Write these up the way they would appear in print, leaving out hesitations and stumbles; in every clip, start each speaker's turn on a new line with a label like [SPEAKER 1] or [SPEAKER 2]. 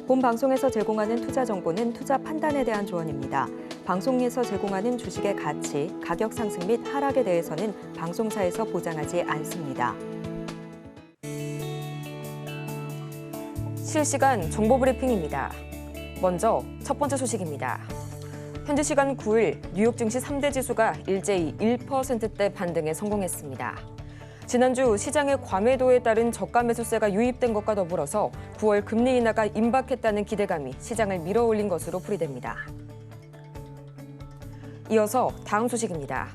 [SPEAKER 1] 본 방송에서 제공하는 투자 정보는 투자 판단에 대한 조언입니다. 방송에서 제공하는 주식의 가치, 가격 상승 및 하락에 대해서는 방송사에서 보장하지 않습니다.
[SPEAKER 2] 실시간 정보 브리핑입니다. 먼저 첫 번째 소식입니다. 현지 시간 9일 뉴욕 증시 3대 지수가 일제히 1%대 반등에 성공했습니다. 지난주 시장의 과매도에 따른 저가 매수세가 유입된 것과 더불어서 9월 금리 인하가 임박했다는 기대감이 시장을 밀어올린 것으로 풀이됩니다. 이어서 다음 소식입니다.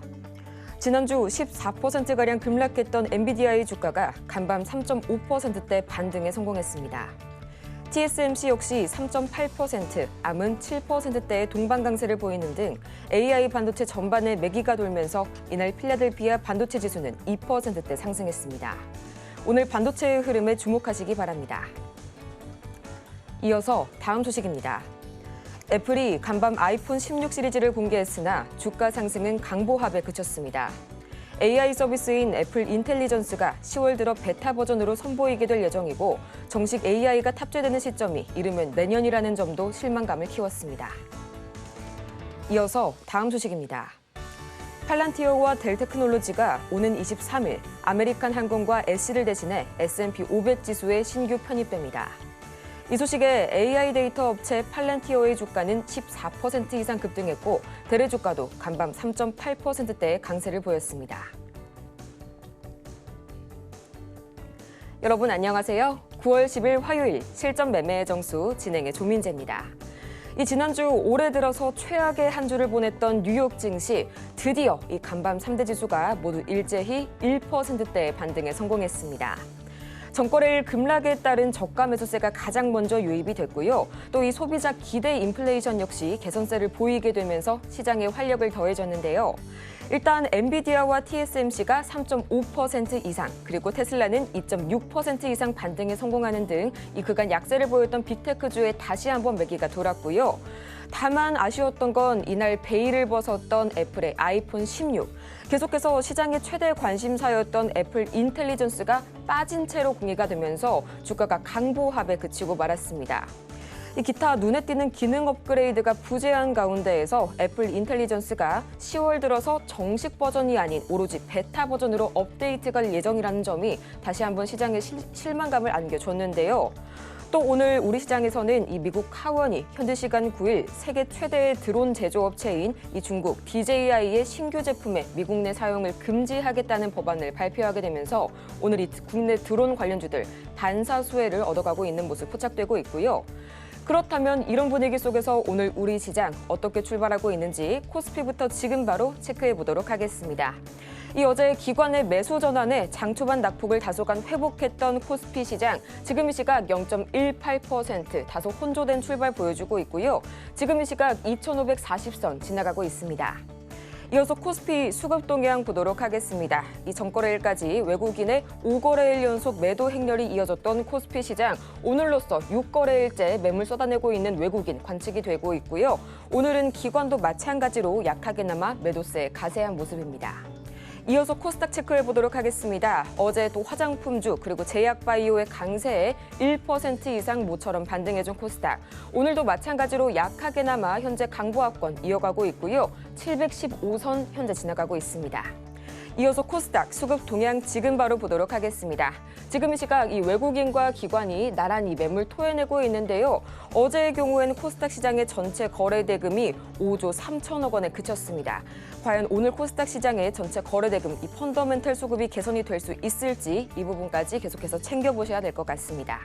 [SPEAKER 2] 지난주 14%가량 급락했던 엔비디아의 주가가 간밤 3.5%대 반등에 성공했습니다. TSMC 역시 3.8%, 암은 7%대의 동반 강세를 보이는 등 AI 반도체 전반에 매기가 돌면서 이날 필라델피아 반도체 지수는 2%대 상승했습니다. 오늘 반도체의 흐름에 주목하시기 바랍니다. 이어서 다음 소식입니다. 애플이 간밤 아이폰 16 시리즈를 공개했으나 주가 상승은 강보합에 그쳤습니다. AI 서비스인 애플 인텔리전스가 10월 들어 베타 버전으로 선보이게 될 예정이고 정식 AI가 탑재되는 시점이 이르면 내년이라는 점도 실망감을 키웠습니다. 이어서 다음 소식입니다. 팔란티어와 델테크놀로지가 오는 23일 아메리칸 항공과 애쉬를 대신해 S&P 500 지수에 신규 편입됩니다. 이 소식에 AI 데이터 업체 팔란티어의 주가는 14% 이상 급등했고 델의 주가도 간밤 3.8%대의 강세를 보였습니다. 여러분 안녕하세요. 9월 10일 화요일 실전 매매의 정수 진행의 조민재입니다. 이 지난주 올해 들어서 최악의 한 주를 보냈던 뉴욕 증시 드디어 이 간밤 3대 지수가 모두 일제히 1%대의 반등에 성공했습니다. 전거래일 급락에 따른 저가 매수세가 가장 먼저 유입이 됐고요. 또 이 소비자 기대 인플레이션 역시 개선세를 보이게 되면서 시장에 활력을 더해줬는데요. 일단 엔비디아와 TSMC가 3.5% 이상, 그리고 테슬라는 2.6% 이상 반등에 성공하는 등 이 그간 약세를 보였던 빅테크주에 다시 한번 매기가 돌았고요. 다만 아쉬웠던 건 이날 베일을 벗었던 애플의 아이폰 16. 계속해서 시장의 최대 관심사였던 애플 인텔리전스가 빠진 채로 공개가 되면서 주가가 강보합에 그치고 말았습니다. 이 기타 눈에 띄는 기능 업그레이드가 부재한 가운데에서 애플 인텔리전스가 10월 들어서 정식 버전이 아닌 오로지 베타 버전으로 업데이트가 예정이라는 점이 다시 한번 시장에 실망감을 안겨줬는데요. 또 오늘 우리 시장에서는 이 미국 카원이 현지 시간 9일 세계 최대의 드론 제조업체인 이 중국 DJI의 신규 제품의 미국 내 사용을 금지하겠다는 법안을 발표하게 되면서 오늘 이 국내 드론 관련주들 반사수혜를 얻어가고 있는 모습 포착되고 있고요. 그렇다면 이런 분위기 속에서 오늘 우리 시장 어떻게 출발하고 있는지 코스피부터 지금 바로 체크해 보도록 하겠습니다. 이 어제 기관의 매수 전환에 장 초반 낙폭을 다소간 회복했던 코스피 시장, 지금 이 시각 0.18% 다소 혼조된 출발 보여주고 있고요. 지금 이 시각 2,540선 지나가고 있습니다. 이어서 코스피 수급 동향 보도록 하겠습니다. 이 전거래일까지 외국인의 5거래일 연속 매도 행렬이 이어졌던 코스피 시장, 오늘로써 6거래일째 매물 쏟아내고 있는 외국인 관측이 되고 있고요. 오늘은 기관도 마찬가지로 약하게나마 매도세에 가세한 모습입니다. 이어서 코스닥 체크해 보도록 하겠습니다. 어제 또 화장품주 그리고 제약바이오의 강세에 1% 이상 모처럼 반등해준 코스닥. 오늘도 마찬가지로 약하게나마 현재 강보합권 이어가고 있고요. 715선 현재 지나가고 있습니다. 이어서 코스닥 수급 동향 지금 바로 보도록 하겠습니다. 지금 이 시각 이 외국인과 기관이 나란히 매물 토해내고 있는데요. 어제의 경우에는 코스닥 시장의 전체 거래 대금이 5조 3천억 원에 그쳤습니다. 과연 오늘 코스닥 시장의 전체 거래 대금 이 펀더멘털 수급이 개선이 될 수 있을지 이 부분까지 계속해서 챙겨보셔야 될 것 같습니다.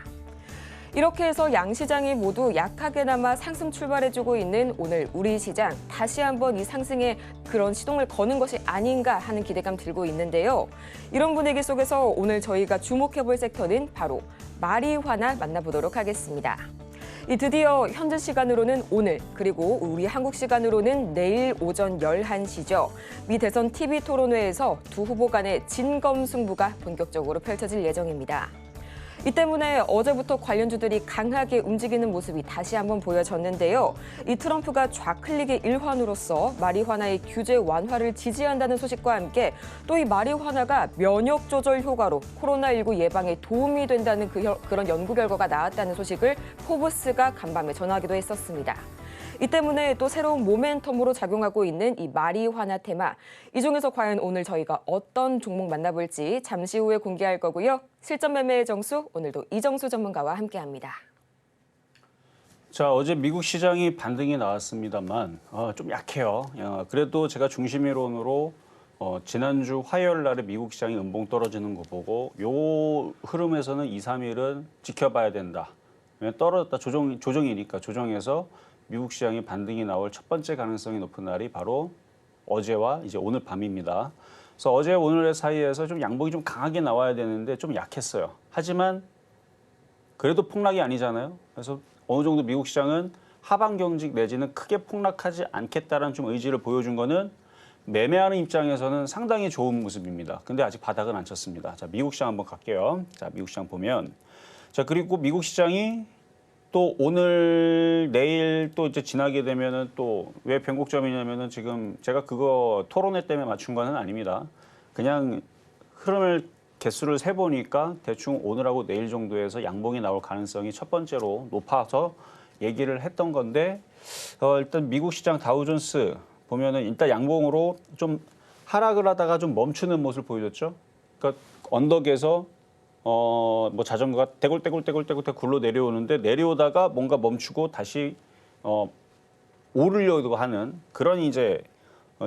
[SPEAKER 2] 이렇게 해서 양시장이 모두 약하게나마 상승 출발해주고 있는 오늘 우리 시장, 다시 한번 이 상승에 그런 시동을 거는 것이 아닌가 하는 기대감 들고 있는데요. 이런 분위기 속에서 오늘 저희가 주목해볼 섹터는 바로 마리화나 만나보도록 하겠습니다. 이 드디어 현지 시간으로는 오늘, 그리고 우리 한국 시간으로는 내일 오전 11시죠. 미 대선 TV 토론회에서 두 후보 간의 진검승부가 본격적으로 펼쳐질 예정입니다. 이 때문에 어제부터 관련주들이 강하게 움직이는 모습이 다시 한번 보여졌는데요. 이 트럼프가 좌클릭의 일환으로서 마리화나의 규제 완화를 지지한다는 소식과 함께 또 이 마리화나가 면역 조절 효과로 코로나19 예방에 도움이 된다는 그런 연구 결과가 나왔다는 소식을 포브스가 간밤에 전하기도 했었습니다. 이 때문에 또 새로운 모멘텀으로 작용하고 있는 이 마리화나 테마. 이 중에서 과연 오늘 저희가 어떤 종목 만나볼지 잠시 후에 공개할 거고요. 실전 매매의 정수, 오늘도 이정수 전문가와 함께합니다.
[SPEAKER 3] 자, 어제 미국 시장이 반등이 나왔습니다만 좀 약해요. 그래도 제가 중심이론으로 지난주 화요일 날에 미국 시장이 음봉 떨어지는 거 보고 요 흐름에서는 2, 3일은 지켜봐야 된다. 왜냐면 떨어졌다 조정이니까 조정해서 미국 시장이 반등이 나올 첫 번째 가능성이 높은 날이 바로 어제와 이제 오늘 밤입니다. 그래서 어제 오늘의 사이에서 좀 양봉이 좀 강하게 나와야 되는데 좀 약했어요. 하지만 그래도 폭락이 아니잖아요. 그래서 어느 정도 미국 시장은 하방 경직 내지는 크게 폭락하지 않겠다라는 좀 의지를 보여준 거는 매매하는 입장에서는 상당히 좋은 모습입니다. 근데 아직 바닥은 안 쳤습니다. 자, 미국 시장 한번 갈게요. 자, 미국 시장 보면 자, 그리고 미국 시장이 또 오늘 내일 또 이제 지나게 되면은 또 왜 변곡점이냐면은 지금 제가 그거 토론회 때문에 맞춘 거는 아닙니다. 그냥 흐름을 개수를 세 보니까 대충 오늘하고 내일 정도에서 양봉이 나올 가능성이 첫 번째로 높아서 얘기를 했던 건데 일단 미국 시장 다우존스 보면은 일단 양봉으로 좀 하락을 하다가 좀 멈추는 모습을 보여줬죠. 그러니까 언덕에서 뭐 자전거가 떼굴떼굴 굴러 내려오는데 내려오다가 뭔가 멈추고 다시 오르려고 하는 그런 이제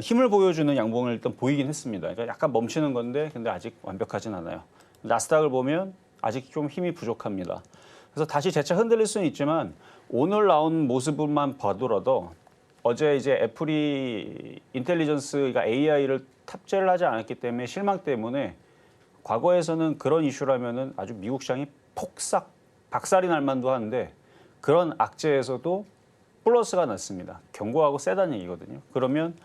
[SPEAKER 3] 힘을 보여주는 양봉을 일단 보이긴 했습니다. 그러니까 약간 멈추는 건데 근데 아직 완벽하진 않아요. 나스닥을 보면 아직 좀 힘이 부족합니다. 그래서 다시 재차 흔들릴 수는 있지만 오늘 나온 모습만 봐더라도 어제 이제 애플이 인텔리전스가 AI를 탑재를 하지 않았기 때문에 실망 때문에 과거에서는 그런 이슈라면은 아주 미국 시장이 폭삭 박살이 날 만도 한데 그런 악재에서도 플러스가 났습니다. 견고하고 세다는 얘기거든요. 그러면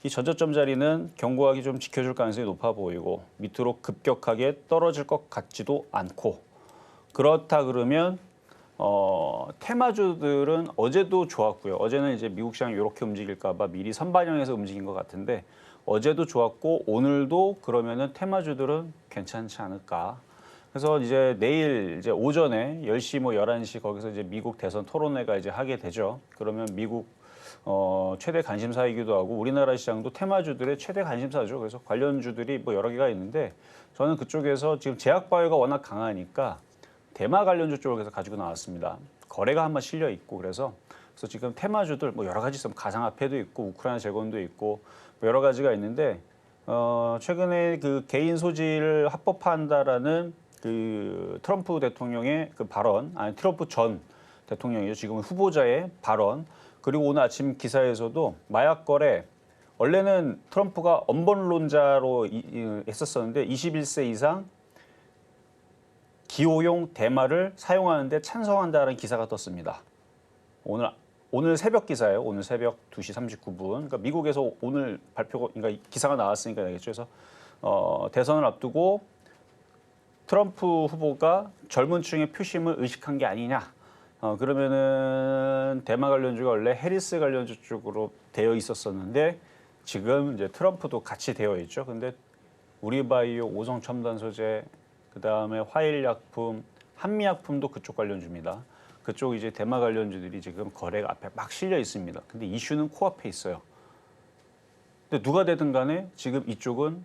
[SPEAKER 3] 이 전저점 자리는 견고하게 좀 지켜줄 가능성이 높아 보이고 밑으로 급격하게 떨어질 것 같지도 않고 그렇다 그러면 테마주들은 어제도 좋았고요. 어제는 이제 미국 시장이 이렇게 움직일까 봐 미리 선반영해서 움직인 것 같은데 어제도 좋았고 오늘도 그러면은 테마주들은 괜찮지 않을까. 그래서 이제 내일 이제 오전에 10시 뭐 11시 거기서 이제 미국 대선 토론회가 이제 하게 되죠. 그러면 미국 최대 관심사이기도 하고 우리나라 시장도 테마주들의 최대 관심사죠. 그래서 관련주들이 뭐 여러 개가 있는데 저는 그쪽에서 지금 제약바이오가 워낙 강하니까 대마 관련주 쪽을 해서 가지고 나왔습니다. 거래가 한번 실려 있고 그래서 지금 테마주들 뭐 여러 가지 있어요. 가상화폐도 있고 우크라이나 재건도 있고 뭐 여러 가지가 있는데 최근에 그 개인 소지를 합법화한다라는 그 트럼프 대통령의 그 발언, 아니 트럼프 전 대통령이죠. 지금 후보자의 발언. 그리고 오늘 아침 기사에서도 마약 거래 원래는 트럼프가 엄번론자로 했었었는데 21세 이상 기호용 대마를 사용하는데 찬성한다는 기사가 떴습니다. 오늘 새벽 기사예요. 오늘 새벽 2시 39분. 그러니까 미국에서 오늘 발표가 그러니까 기사가 나왔으니까 알겠죠. 그래서 대선을 앞두고 트럼프 후보가 젊은 층의 표심을 의식한 게 아니냐. 그러면은 대마 관련주가 원래 해리스 관련주 쪽으로 되어 있었었는데 지금 이제 트럼프도 같이 되어 있죠. 근데 우리바이오, 오성첨단 소재, 그다음에 화일약품, 한미약품도 그쪽 관련주입니다. 그쪽 이제 대마 관련주들이 지금 거래가 앞에 막 실려 있습니다. 근데 이슈는 코앞에 있어요. 근데 누가 되든 간에 지금 이쪽은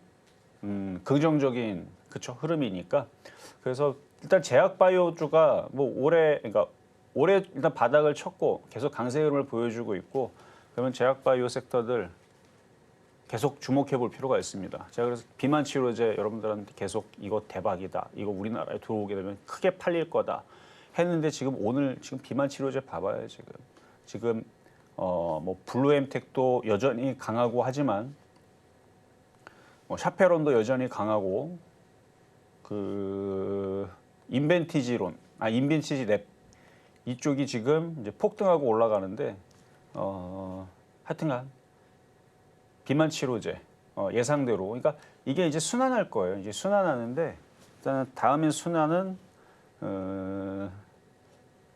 [SPEAKER 3] 긍정적인 그쵸 흐름이니까 그래서 일단 제약바이오주가 뭐 올해 일단 바닥을 쳤고 계속 강세 흐름을 보여주고 있고 그러면 제약바이오 섹터들 계속 주목해 볼 필요가 있습니다. 제가 그래서 비만 치료제 여러분들한테 계속 이거 대박이다. 이거 우리나라에 들어오게 되면 크게 팔릴 거다. 했는데 지금 오늘 지금 비만 치료제 봐봐요. 지금 뭐 블루엠텍도 여전히 강하고 하지만 뭐 샤페론도 여전히 강하고 그 인벤티지 랩 이쪽이 지금 이제 폭등하고 올라가는데 하여튼간 비만 치료제 예상대로 그러니까 이게 이제 순환할 거예요. 이제 순환하는데 일단 다음엔 순환은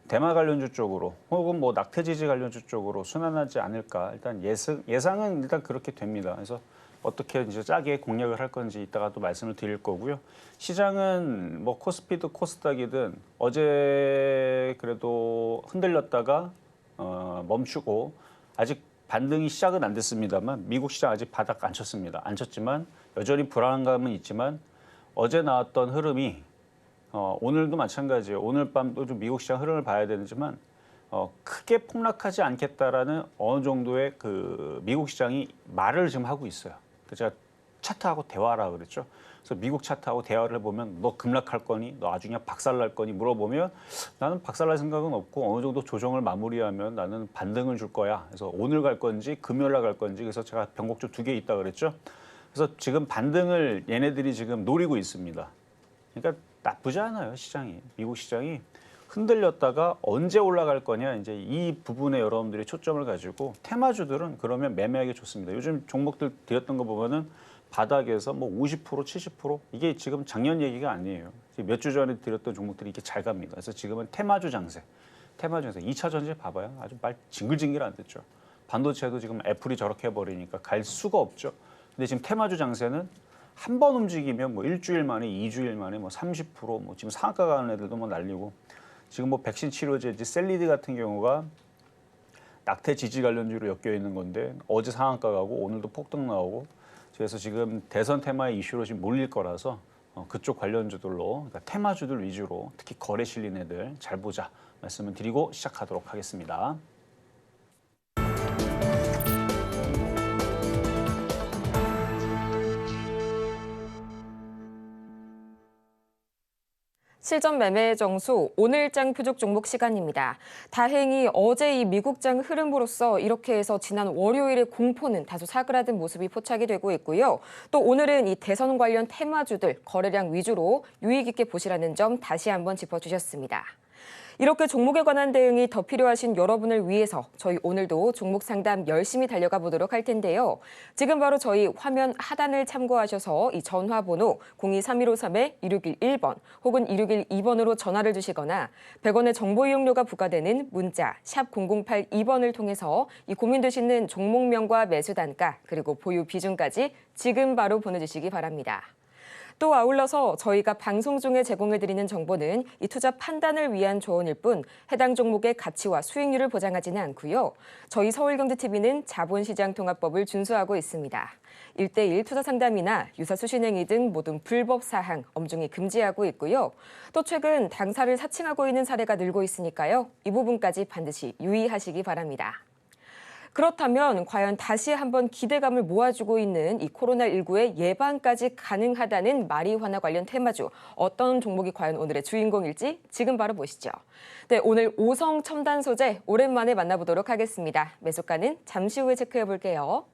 [SPEAKER 3] 대마 관련주 쪽으로 혹은 뭐 낙태지지 관련주 쪽으로 순환하지 않을까. 일단 예상은 일단 그렇게 됩니다. 그래서 어떻게 이제 짜게 공략을 할 건지 이따가 또 말씀을 드릴 거고요. 시장은 뭐 코스피든 코스닥이든 어제 그래도 흔들렸다가 멈추고 아직 반등이 시작은 안 됐습니다만 미국 시장 아직 바닥 안 쳤습니다. 안 쳤지만 여전히 불안감은 있지만 어제 나왔던 흐름이 오늘도 마찬가지예요. 오늘 밤도 좀 미국 시장 흐름을 봐야 되지만 크게 폭락하지 않겠다라는 어느 정도의 그 미국 시장이 말을 지금 하고 있어요. 그래서 제가 차트하고 대화라 그랬죠. 그래서 미국 차트하고 대화를 해보면 너 급락할 거니? 너 나중에 박살날 거니? 물어보면 나는 박살날 생각은 없고 어느 정도 조정을 마무리하면 나는 반등을 줄 거야. 그래서 오늘 갈 건지 금요일 날 갈 건지 그래서 제가 변곡점 2개 있다 그랬죠. 그래서 지금 반등을 얘네들이 지금 노리고 있습니다. 그러니까 나쁘지 않아요, 시장이. 미국 시장이 흔들렸다가 언제 올라갈 거냐 이제 이 부분에 여러분들이 초점을 가지고 테마주들은 그러면 매매하기 좋습니다. 요즘 종목들 드렸던 거 보면은 바닥에서 뭐 50%, 70% 이게 지금 작년 얘기가 아니에요. 몇 주 전에 드렸던 종목들이 이렇게 잘 갑니다. 그래서 지금은 테마주 장세. 2차 전지 봐봐요. 아주 말 징글징글 안 됐죠. 반도체도 지금 애플이 저렇게 해버리니까 갈 수가 없죠. 근데 지금 테마주 장세는 한 번 움직이면 뭐 일주일 만에, 2주일 만에 뭐 30%, 뭐 지금 상한가 가는 애들도 뭐 날리고 지금 뭐 백신 치료제지 셀리드 같은 경우가 낙태 지지 관련주로 엮여 있는 건데 어제 상한가 가고 오늘도 폭등 나오고 그래서 지금 대선 테마의 이슈로 지금 몰릴 거라서 그쪽 관련주들로 그러니까 테마주들 위주로 특히 거래 실린 애들 잘 보자 말씀을 드리고 시작하도록 하겠습니다.
[SPEAKER 2] 실전 매매 정수 오늘장 표적 종목 시간입니다. 다행히 어제 이 미국장 흐름으로써 이렇게 해서 지난 월요일의 공포는 다소 사그라든 모습이 포착이 되고 있고요. 또 오늘은 이 대선 관련 테마주들 거래량 위주로 유의 깊게 보시라는 점 다시 한번 짚어주셨습니다. 이렇게 종목에 관한 대응이 더 필요하신 여러분을 위해서 저희 오늘도 종목 상담 열심히 달려가 보도록 할 텐데요. 지금 바로 저희 화면 하단을 참고하셔서 이 전화번호 023153-2611번 혹은 2612번으로 전화를 주시거나 100원의 정보 이용료가 부과되는 문자 샵 0082번을 통해서 이 고민되시는 종목명과 매수 단가 그리고 보유 비중까지 지금 바로 보내주시기 바랍니다. 또 아울러서 저희가 방송 중에 제공해드리는 정보는 이 투자 판단을 위한 조언일 뿐 해당 종목의 가치와 수익률을 보장하지는 않고요. 저희 서울경제TV는 자본시장통합법을 준수하고 있습니다. 1:1 투자 상담이나 유사 수신행위 등 모든 불법 사항 엄중히 금지하고 있고요. 또 최근 당사를 사칭하고 있는 사례가 늘고 있으니까요. 이 부분까지 반드시 유의하시기 바랍니다. 그렇다면 과연 다시 한번 기대감을 모아주고 있는 이 코로나19의 예방까지 가능하다는 마리화나 관련 테마주 어떤 종목이 과연 오늘의 주인공일지 지금 바로 보시죠. 네, 오늘 오성 첨단 소재 오랜만에 만나보도록 하겠습니다. 매수가는 잠시 후에 체크해 볼게요.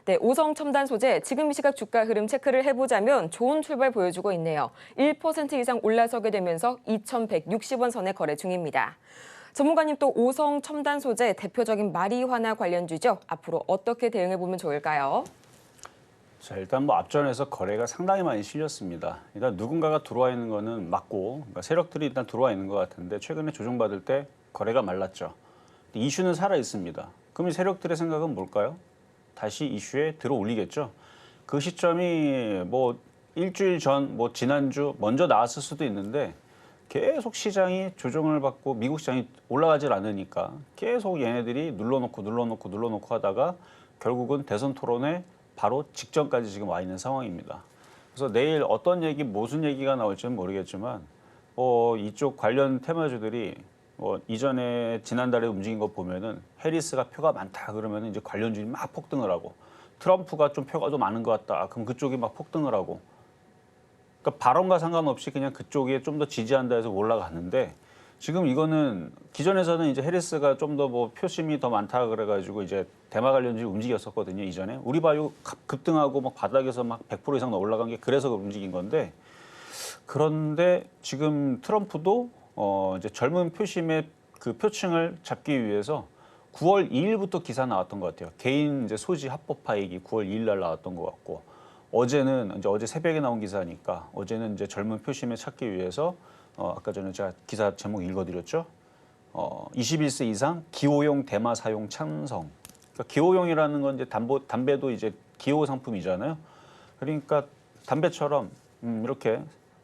[SPEAKER 2] 네, 오성 첨단 소재 지금 이 시각 주가 흐름 체크를 해보자면 좋은 출발 보여주고 있네요. 1% 이상 올라서게 되면서 2,160원 선에 거래 중입니다. 전문가님 또 오성 첨단 소재 대표적인 마리화나 관련주죠. 앞으로 어떻게 대응해보면 좋을까요?
[SPEAKER 3] 자, 일단 뭐 앞전에서 거래가 상당히 많이 실렸습니다. 일단 누군가가 들어와 있는 거는 맞고 그러니까 세력들이 일단 들어와 있는 것 같은데 최근에 조정받을 때 거래가 말랐죠. 이슈는 살아 있습니다. 그럼 이 세력들의 생각은 뭘까요? 다시 이슈에 들어 올리겠죠. 그 시점이 뭐 일주일 전, 뭐 지난주 먼저 나왔을 수도 있는데 계속 시장이 조정을 받고 미국 시장이 올라가질 않으니까 계속 얘네들이 눌러놓고 하다가 결국은 대선 토론회 바로 직전까지 지금 와 있는 상황입니다. 그래서 내일 어떤 얘기, 무슨 얘기가 나올지는 모르겠지만 이쪽 관련 테마주들이 이전에 지난달에 움직인 거 보면은 해리스가 표가 많다 그러면 이제 관련주들이 막 폭등을 하고 트럼프가 좀 표가 좀 많은 것 같다. 그럼 그쪽이 막 폭등을 하고 그러니까 발언과 상관없이 그냥 그쪽에 좀 더 지지한다 해서 올라가는데 지금 이거는 기존에서는 이제 해리스가 좀 더 뭐 표심이 더 많다 그래가지고 이제 대마 관련주를 움직였었거든요. 이전에 우리 바이오 급등하고 막 바닥에서 막 100% 이상 올라간 게 그래서 움직인 건데 그런데 지금 트럼프도 이제 젊은 표심의 그 표층을 잡기 위해서 9월 2일부터 기사 나왔던 것 같아요. 개인 이제 소지 합법화 얘기 9월 2일 날 나왔던 것 같고 어제는 이제 어제 새벽에 나온 기사니까 어제는 이제 젊은 표심을 찾기 위해서 아까 전에 제가 기사 제목 읽어드렸죠. 21세 이상 기호용 대마 사용 찬성. 그러니까 기호용이라는 건 이제 담배도 이제 기호 상품이잖아요. 그러니까 담배처럼 이렇게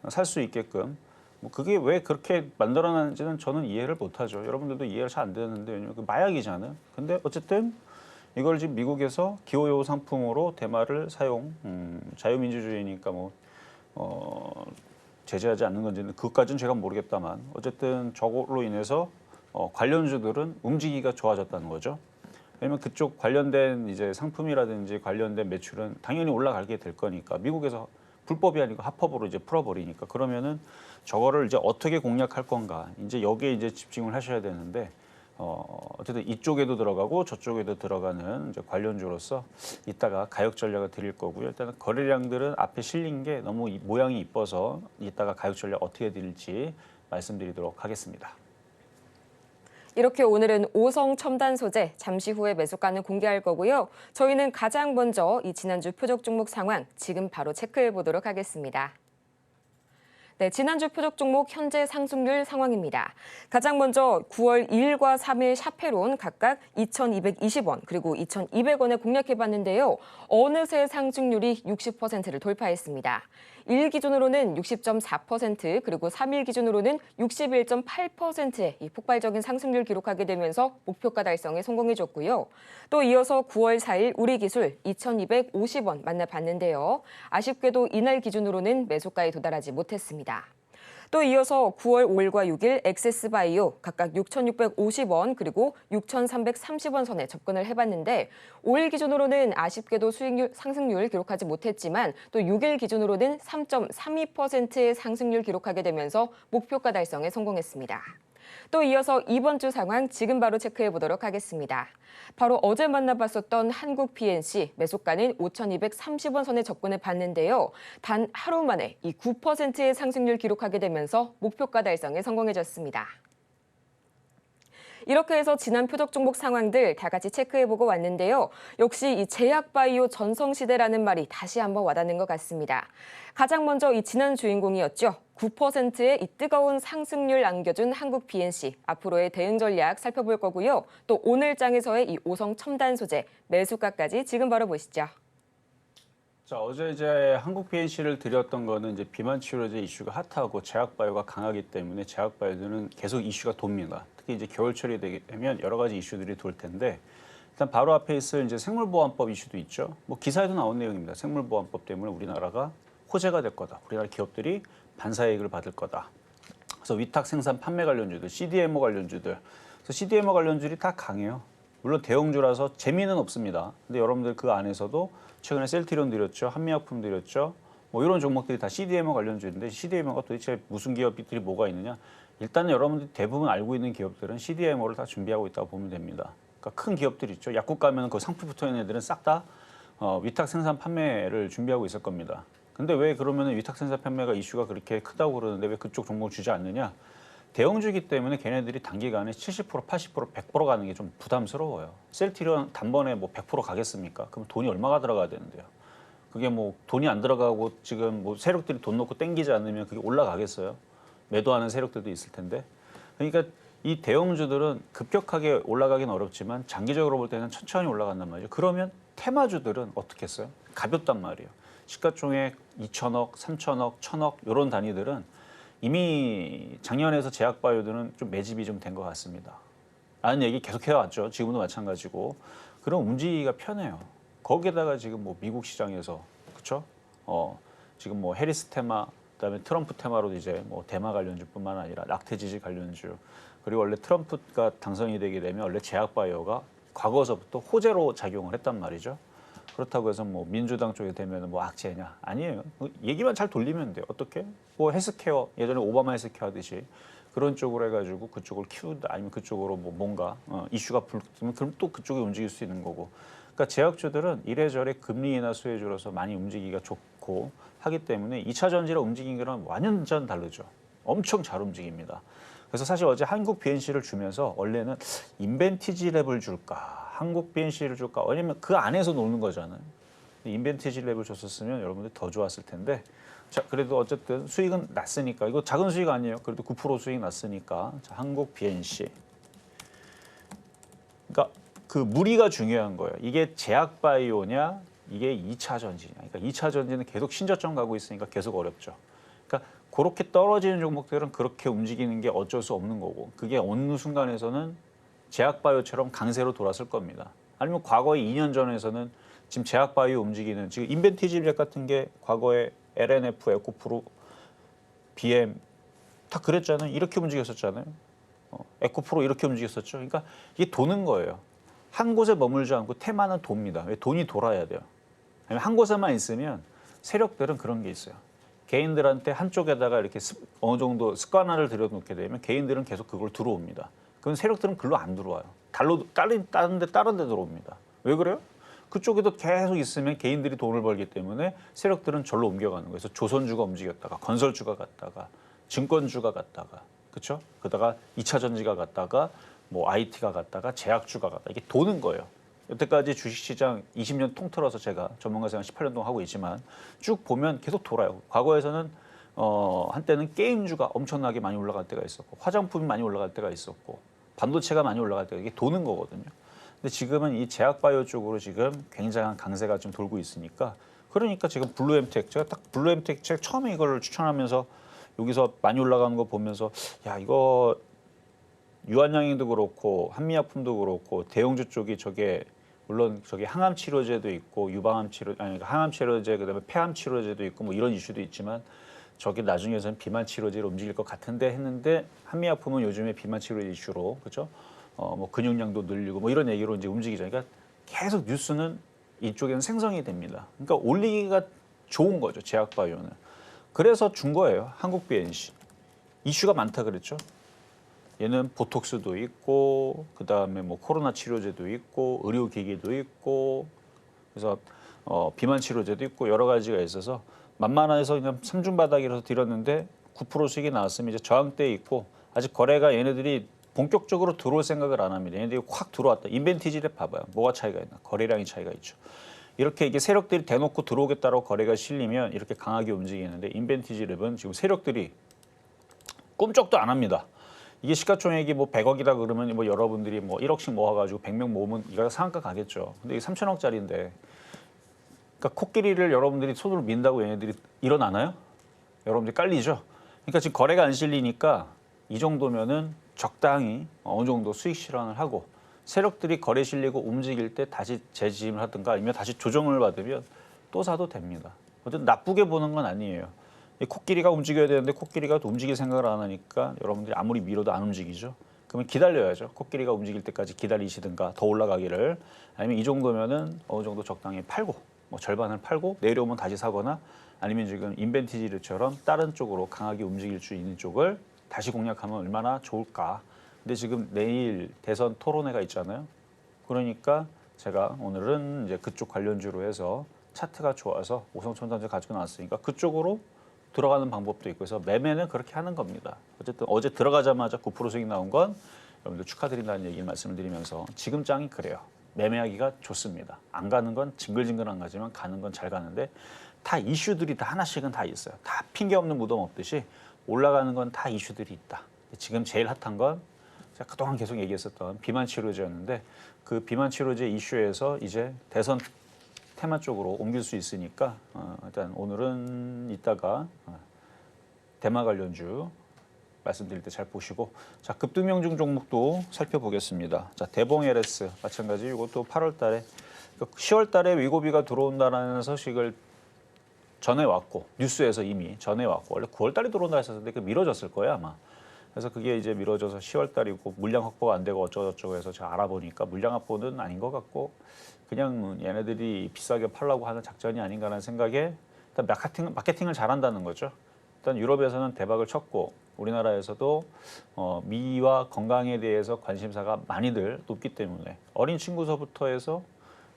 [SPEAKER 3] 살 수 있게끔 뭐 그게 왜 그렇게 만들어놨는지는 저는 이해를 못하죠. 여러분들도 이해가 잘 안 되는데 왜냐면 그 마약이잖아요. 근데 어쨌든 이걸 지금 미국에서 기호용 상품으로 대마를 사용, 자유민주주의니까 뭐 제재하지 않는 건지는 그것까지는 제가 모르겠다만 어쨌든 저걸로 인해서 관련주들은 움직이기가 좋아졌다는 거죠. 왜냐면 그쪽 관련된 이제 상품이라든지 관련된 매출은 당연히 올라가게 될 거니까 미국에서 불법이 아니고 합법으로 이제 풀어버리니까 그러면은 저거를 이제 어떻게 공략할 건가 이제 여기에 이제 집중을 하셔야 되는데 어쨌든 이쪽에도 들어가고 저쪽에도 들어가는 이제 관련주로서 이따가 가격 전략을 드릴 거고요. 일단은 거래량들은 앞에 실린 게 너무 모양이 이뻐서 이따가 가격 전략 어떻게 드릴지 말씀드리도록 하겠습니다.
[SPEAKER 2] 이렇게 오늘은 오성 첨단 소재 잠시 후에 매수가는 공개할 거고요. 저희는 가장 먼저 이 지난주 표적 종목 상황 지금 바로 체크해 보도록 하겠습니다. 네, 지난주 표적 종목 현재 상승률 상황입니다. 가장 먼저 9월 2일과 3일 샤페론 각각 2,220원 그리고 2,200원에 공략해봤는데요. 어느새 상승률이 60%를 돌파했습니다. 1일 기준으로는 60.4% 그리고 3일 기준으로는 61.8%의 이 폭발적인 상승률 기록하게 되면서 목표가 달성에 성공해줬고요. 또 이어서 9월 4일 우리기술 2,250원 만나봤는데요. 아쉽게도 이날 기준으로는 매수가에 도달하지 못했습니다. 또 이어서 9월 5일과 6일 엑세스바이오 각각 6,650원 그리고 6,330원 선에 접근을 해봤는데 5일 기준으로는 아쉽게도 수익률 상승률 기록하지 못했지만 또 6일 기준으로는 3.32%의 상승률 기록하게 되면서 목표가 달성에 성공했습니다. 또 이어서 이번 주 상황 지금 바로 체크해 보도록 하겠습니다. 바로 어제 만나봤었던 한국 PNC 매수가는 5,230원 선에 접근해 봤는데요. 단 하루 만에 이 9%의 상승률 기록하게 되면서 목표가 달성에 성공해졌습니다. 이렇게 해서 지난 표적 종목 상황들 다 같이 체크해보고 왔는데요. 역시 이 제약바이오 전성시대라는 말이 다시 한번 와닿는 것 같습니다. 가장 먼저 이 지난 주인공이었죠. 9%의 이 뜨거운 상승률 안겨준 한국 PNC. 앞으로의 대응 전략 살펴볼 거고요. 또 오늘 장에서의 이 오성 첨단 소재 매수가까지 지금 바로 보시죠.
[SPEAKER 3] 자, 어제 이제 한국 PNC를 드렸던 거는 이제 비만 치료제 이슈가 핫하고 제약바이오가 강하기 때문에 제약바이오는 계속 이슈가 돕니다. 특히 이제 겨울철이 되면 여러 가지 이슈들이 돌 텐데 일단 바로 앞에 있을 이제 생물보안법 이슈도 있죠. 뭐 기사에도 나온 내용입니다. 생물보안법 때문에 우리나라가 호재가 될 거다. 우리나라 기업들이 반사이익을 받을 거다. 그래서 위탁 생산 판매 관련주들, CDMO 관련주들, 그래서 CDMO 관련주들이 다 강해요. 물론 대형주라서 재미는 없습니다. 근데 여러분들 그 안에서도 최근에 셀트리온 드렸죠, 한미약품 드렸죠. 뭐 이런 종목들이 다 CDMO 관련주인데 CDMO가 도대체 무슨 기업들이 뭐가 있느냐? 일단 여러분들이 대부분 알고 있는 기업들은 CDMO를 다 준비하고 있다고 보면 됩니다. 그러니까 큰 기업들 있죠. 약국 가면 그 상표 붙어 있는 애들은 싹 다 위탁 생산 판매를 준비하고 있을 겁니다. 근데 왜 그러면 위탁 생산 판매가 이슈가 그렇게 크다고 그러는데 왜 그쪽 종목을 주지 않느냐? 대형주기 때문에 걔네들이 단기간에 70%, 80%, 100% 가는 게 좀 부담스러워요. 셀트리온 단번에 뭐 100% 가겠습니까? 그럼 돈이 얼마가 들어가야 되는데요? 그게 뭐 돈이 안 들어가고 지금 뭐 세력들이 돈 넣고 땡기지 않으면 그게 올라가겠어요? 매도하는 세력들도 있을 텐데. 그러니까 이 대형주들은 급격하게 올라가긴 어렵지만 장기적으로 볼 때는 천천히 올라간단 말이죠. 그러면 테마주들은 어떻게 했어요? 가볍단 말이에요. 시가총액 2천억, 3천억, 1천억 이런 단위들은 이미 작년에서 제약바이오들은 좀 매집이 좀 된 것 같습니다. 라는 얘기 계속 해왔죠. 지금도 마찬가지고. 그럼 움직이기가 편해요. 거기에다가 지금 뭐 미국 시장에서 그렇죠? 지금 뭐 해리스 테마, 그다음에 트럼프 테마로도 이제 뭐 대마 관련주뿐만 아니라 락테지지 관련주 그리고 원래 트럼프가 당선이 되게 되면 원래 제약바이오가 과거서부터 호재로 작용을 했단 말이죠. 그렇다고 해서 뭐 민주당 쪽에 되면 뭐 악재냐? 아니에요. 얘기만 잘 돌리면 돼요. 어떻게? 뭐 헬스케어 예전에 오바마 헬스케어 하듯이 그런 쪽으로 해가지고 그쪽을 키우다 아니면 그쪽으로 뭐 뭔가 이슈가 불면 그럼 또 그쪽에 움직일 수 있는 거고. 그러니까 제약주들은 이래저래 금리 인하 수혜주로서 많이 움직이기가 좋고 하기 때문에 2차 전지랑 움직이는 거랑 완전 다르죠. 엄청 잘 움직입니다. 그래서 사실 어제 한국 BNC를 주면서 원래는 인벤티지 랩을 줄까? 한국 BNC를 줄까? 왜냐면 그 안에서 노는 거잖아요.
[SPEAKER 4] 인벤티지 랩을 줬었으면 여러분들 더 좋았을 텐데 자 그래도 어쨌든 수익은 났으니까 이거 작은 수익 아니에요. 그래도 9% 수익 났으니까 자, 한국 BNC 그러니까 그 무리가 중요한 거예요. 이게 제약바이오냐 이게 2차 전지냐. 그러니까 2차 전지는 계속 신저점 가고 있으니까 계속 어렵죠. 그러니까 그렇게 떨어지는 종목들은 그렇게 움직이는 게 어쩔 수 없는 거고 그게 어느 순간에서는 제약바이오처럼 강세로 돌았을 겁니다. 아니면 과거에 2년 전에서는 지금 제약바이오 움직이는 지금 인벤티지랩 같은 게 과거에 LNF, 에코프로, BM 다 그랬잖아요. 이렇게 움직였었잖아요. 에코프로 이렇게 움직였었죠. 그러니까 이게 도는 거예요. 한 곳에 머물지 않고 테마는 돕니다. 왜 돈이 돌아야 돼요. 한 곳에만 있으면 세력들은 그런 게 있어요. 개인들한테 한쪽에다가 이렇게 어느 정도 습관화를 들여놓게 되면 개인들은 계속 그걸 들어옵니다. 그럼 세력들은 글로 안 들어와요. 다른 데 들어옵니다. 왜 그래요? 그쪽에도 계속 있으면 개인들이 돈을 벌기 때문에 세력들은 절로 옮겨가는 거예요. 그래서 조선주가 움직였다가 건설주가 갔다가 증권주가 갔다가 그렇죠? 그러다가 2차 전지가 갔다가 뭐 IT가 갔다가 제약주가 갔다가 이게 도는 거예요. 여태까지 주식시장 20년 통틀어서 제가 전문가 생활 18년 동안 하고 있지만 쭉 보면 계속 돌아요. 과거에서는 한때는 게임주가 엄청나게 많이 올라갈 때가 있었고 화장품이 많이 올라갈 때가 있었고 반도체가 많이 올라갈 때가 이게 도는 거거든요. 근데 지금은 이 제약바이오 쪽으로 지금 굉장한 강세가 좀 돌고 있으니까 그러니까 지금 블루엠텍 제가 딱 블루엠텍 제가 처음에 이걸 추천하면서 여기서 많이 올라가는 거 보면서 야 이거 유한양행도 그렇고 한미약품도 그렇고 대형주 쪽이 저게 물론 저기 항암 치료제도 있고 유방암 치료 아니 항암 치료제 그다음에 폐암 치료제도 있고 뭐 이런 이슈도 있지만 저게 나중에서는 비만 치료제로 움직일 것 같은데 했는데 한미약품은 요즘에 비만 치료 이슈로 그렇죠? 뭐 근육량도 늘리고 뭐 이런 얘기로 이제 움직이죠. 그러니까 계속 뉴스는 이쪽에는 생성이 됩니다. 그러니까 올리기가 좋은 거죠. 제약바이오는. 그래서 준 거예요. 한국 BNC. 이슈가 많다 그랬죠. 얘는 보톡스도 있고 그다음에 뭐 코로나 치료제도 있고 의료기기도 있고 그래서 비만 치료제도 있고 여러 가지가 있어서 만만해서 그냥 3중 바닥이라서 드렸는데 9% 수익이 나왔으면 이제 저항대에 있고 아직 거래가 얘네들이 본격적으로 들어올 생각을 안 합니다. 얘네들이 확 들어왔다. 인벤티지를 봐봐요. 뭐가 차이가 있나? 거래량이 차이가 있죠. 이렇게 이게 세력들이 대놓고 들어오겠다고 거래가 실리면 이렇게 강하게 움직이는데 인벤티지랩은 지금 세력들이 꿈쩍도 안 합니다. 이게 시가총액이 뭐 100억이다 그러면 뭐 여러분들이 뭐 1억씩 모아가지고 100명 모으면 이거 상한가 가겠죠. 근데 이게 3천억짜리인데 그러니까 코끼리를 여러분들이 손으로 민다고 얘네들이 일어나나요? 여러분들이 깔리죠. 그러니까 지금 거래가 안 실리니까 이 정도면은 적당히 어느 정도 수익 실현을 하고 세력들이 거래 실리고 움직일 때 다시 재지임을 하든가 아니면 다시 조정을 받으면 또 사도 됩니다. 어쨌든 나쁘게 보는 건 아니에요. 이 코끼리가 움직여야 되는데 코끼리가 또 움직일 생각을 안 하니까 여러분들이 아무리 밀어도 안 움직이죠. 그러면 기다려야죠. 코끼리가 움직일 때까지 기다리시든가 더 올라가기를 아니면 이 정도면은 어느 정도 적당히 팔고 뭐 절반을 팔고 내려오면 다시 사거나 아니면 지금 인벤티지처럼 다른 쪽으로 강하게 움직일 수 있는 쪽을 다시 공략하면 얼마나 좋을까. 근데 지금 내일 대선 토론회가 있잖아요. 그러니까 제가 오늘은 이제 그쪽 관련주로 해서 차트가 좋아서 오성천단지 가지고 나왔으니까 그쪽으로 들어가는 방법도 있고 해서 매매는 그렇게 하는 겁니다. 어쨌든 어제 들어가자마자 9% 수익 나온 건 여러분들 축하드린다는 얘기를 말씀을 드리면서 지금 장이 그래요. 매매하기가 좋습니다. 안 가는 건 징글징글 안 가지만 가는 건 잘 가는데 다 이슈들이 다 하나씩은 다 있어요. 다 핑계 없는 무덤 없듯이 올라가는 건 다 이슈들이 있다. 지금 제일 핫한 건 제가 그동안 계속 얘기했었던 비만 치료제였는데 그 비만 치료제 이슈에서 이제 대선 테마 쪽으로 옮길 수 있으니까 일단 오늘은 이따가 대마 관련주 말씀드릴 때 잘 보시고 자 급등명중 종목도 살펴보겠습니다. 자 대봉 LS 마찬가지 이것도 8월 달에 10월 달에 위고비가 들어온다는 소식을 전해 왔고 뉴스에서 이미 전해 왔고 원래 9월 달에 들어온다 했었는데 그 미뤄졌을 거예요 아마. 그래서 그게 이제 미뤄져서 10월 달이고 물량 확보가 안 되고 어쩌고저쩌고 해서 제가 알아보니까 물량 확보는 아닌 것 같고 그냥 얘네들이 비싸게 팔려고 하는 작전이 아닌가라는 생각에 일단 마케팅을 잘한다는 거죠. 일단 유럽에서는 대박을 쳤고 우리나라에서도 미와 건강에 대해서 관심사가 많이들 높기 때문에 어린 친구서부터 해서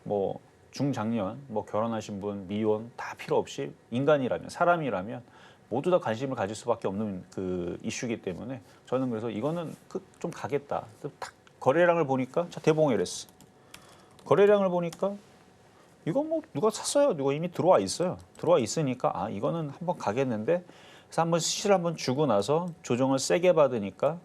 [SPEAKER 4] 뭐 중장년, 뭐 결혼하신 분, 미혼 다 필요 없이 인간이라면 사람이라면 모두 다 관심을 가질 수밖에 없는 그 이슈이기 때문에 저는 그래서 이거는 좀 가겠다. 거래량을 보니까 자 대봉 LS 거래량을 보니까 이거 뭐 누가 샀어요? 누가 이미 들어와 있어요. 들어와 있으니까 아 이거는 한번 가겠는데 그래서 한번 수시를 한번 주고 나서 조정을 세게 받으니까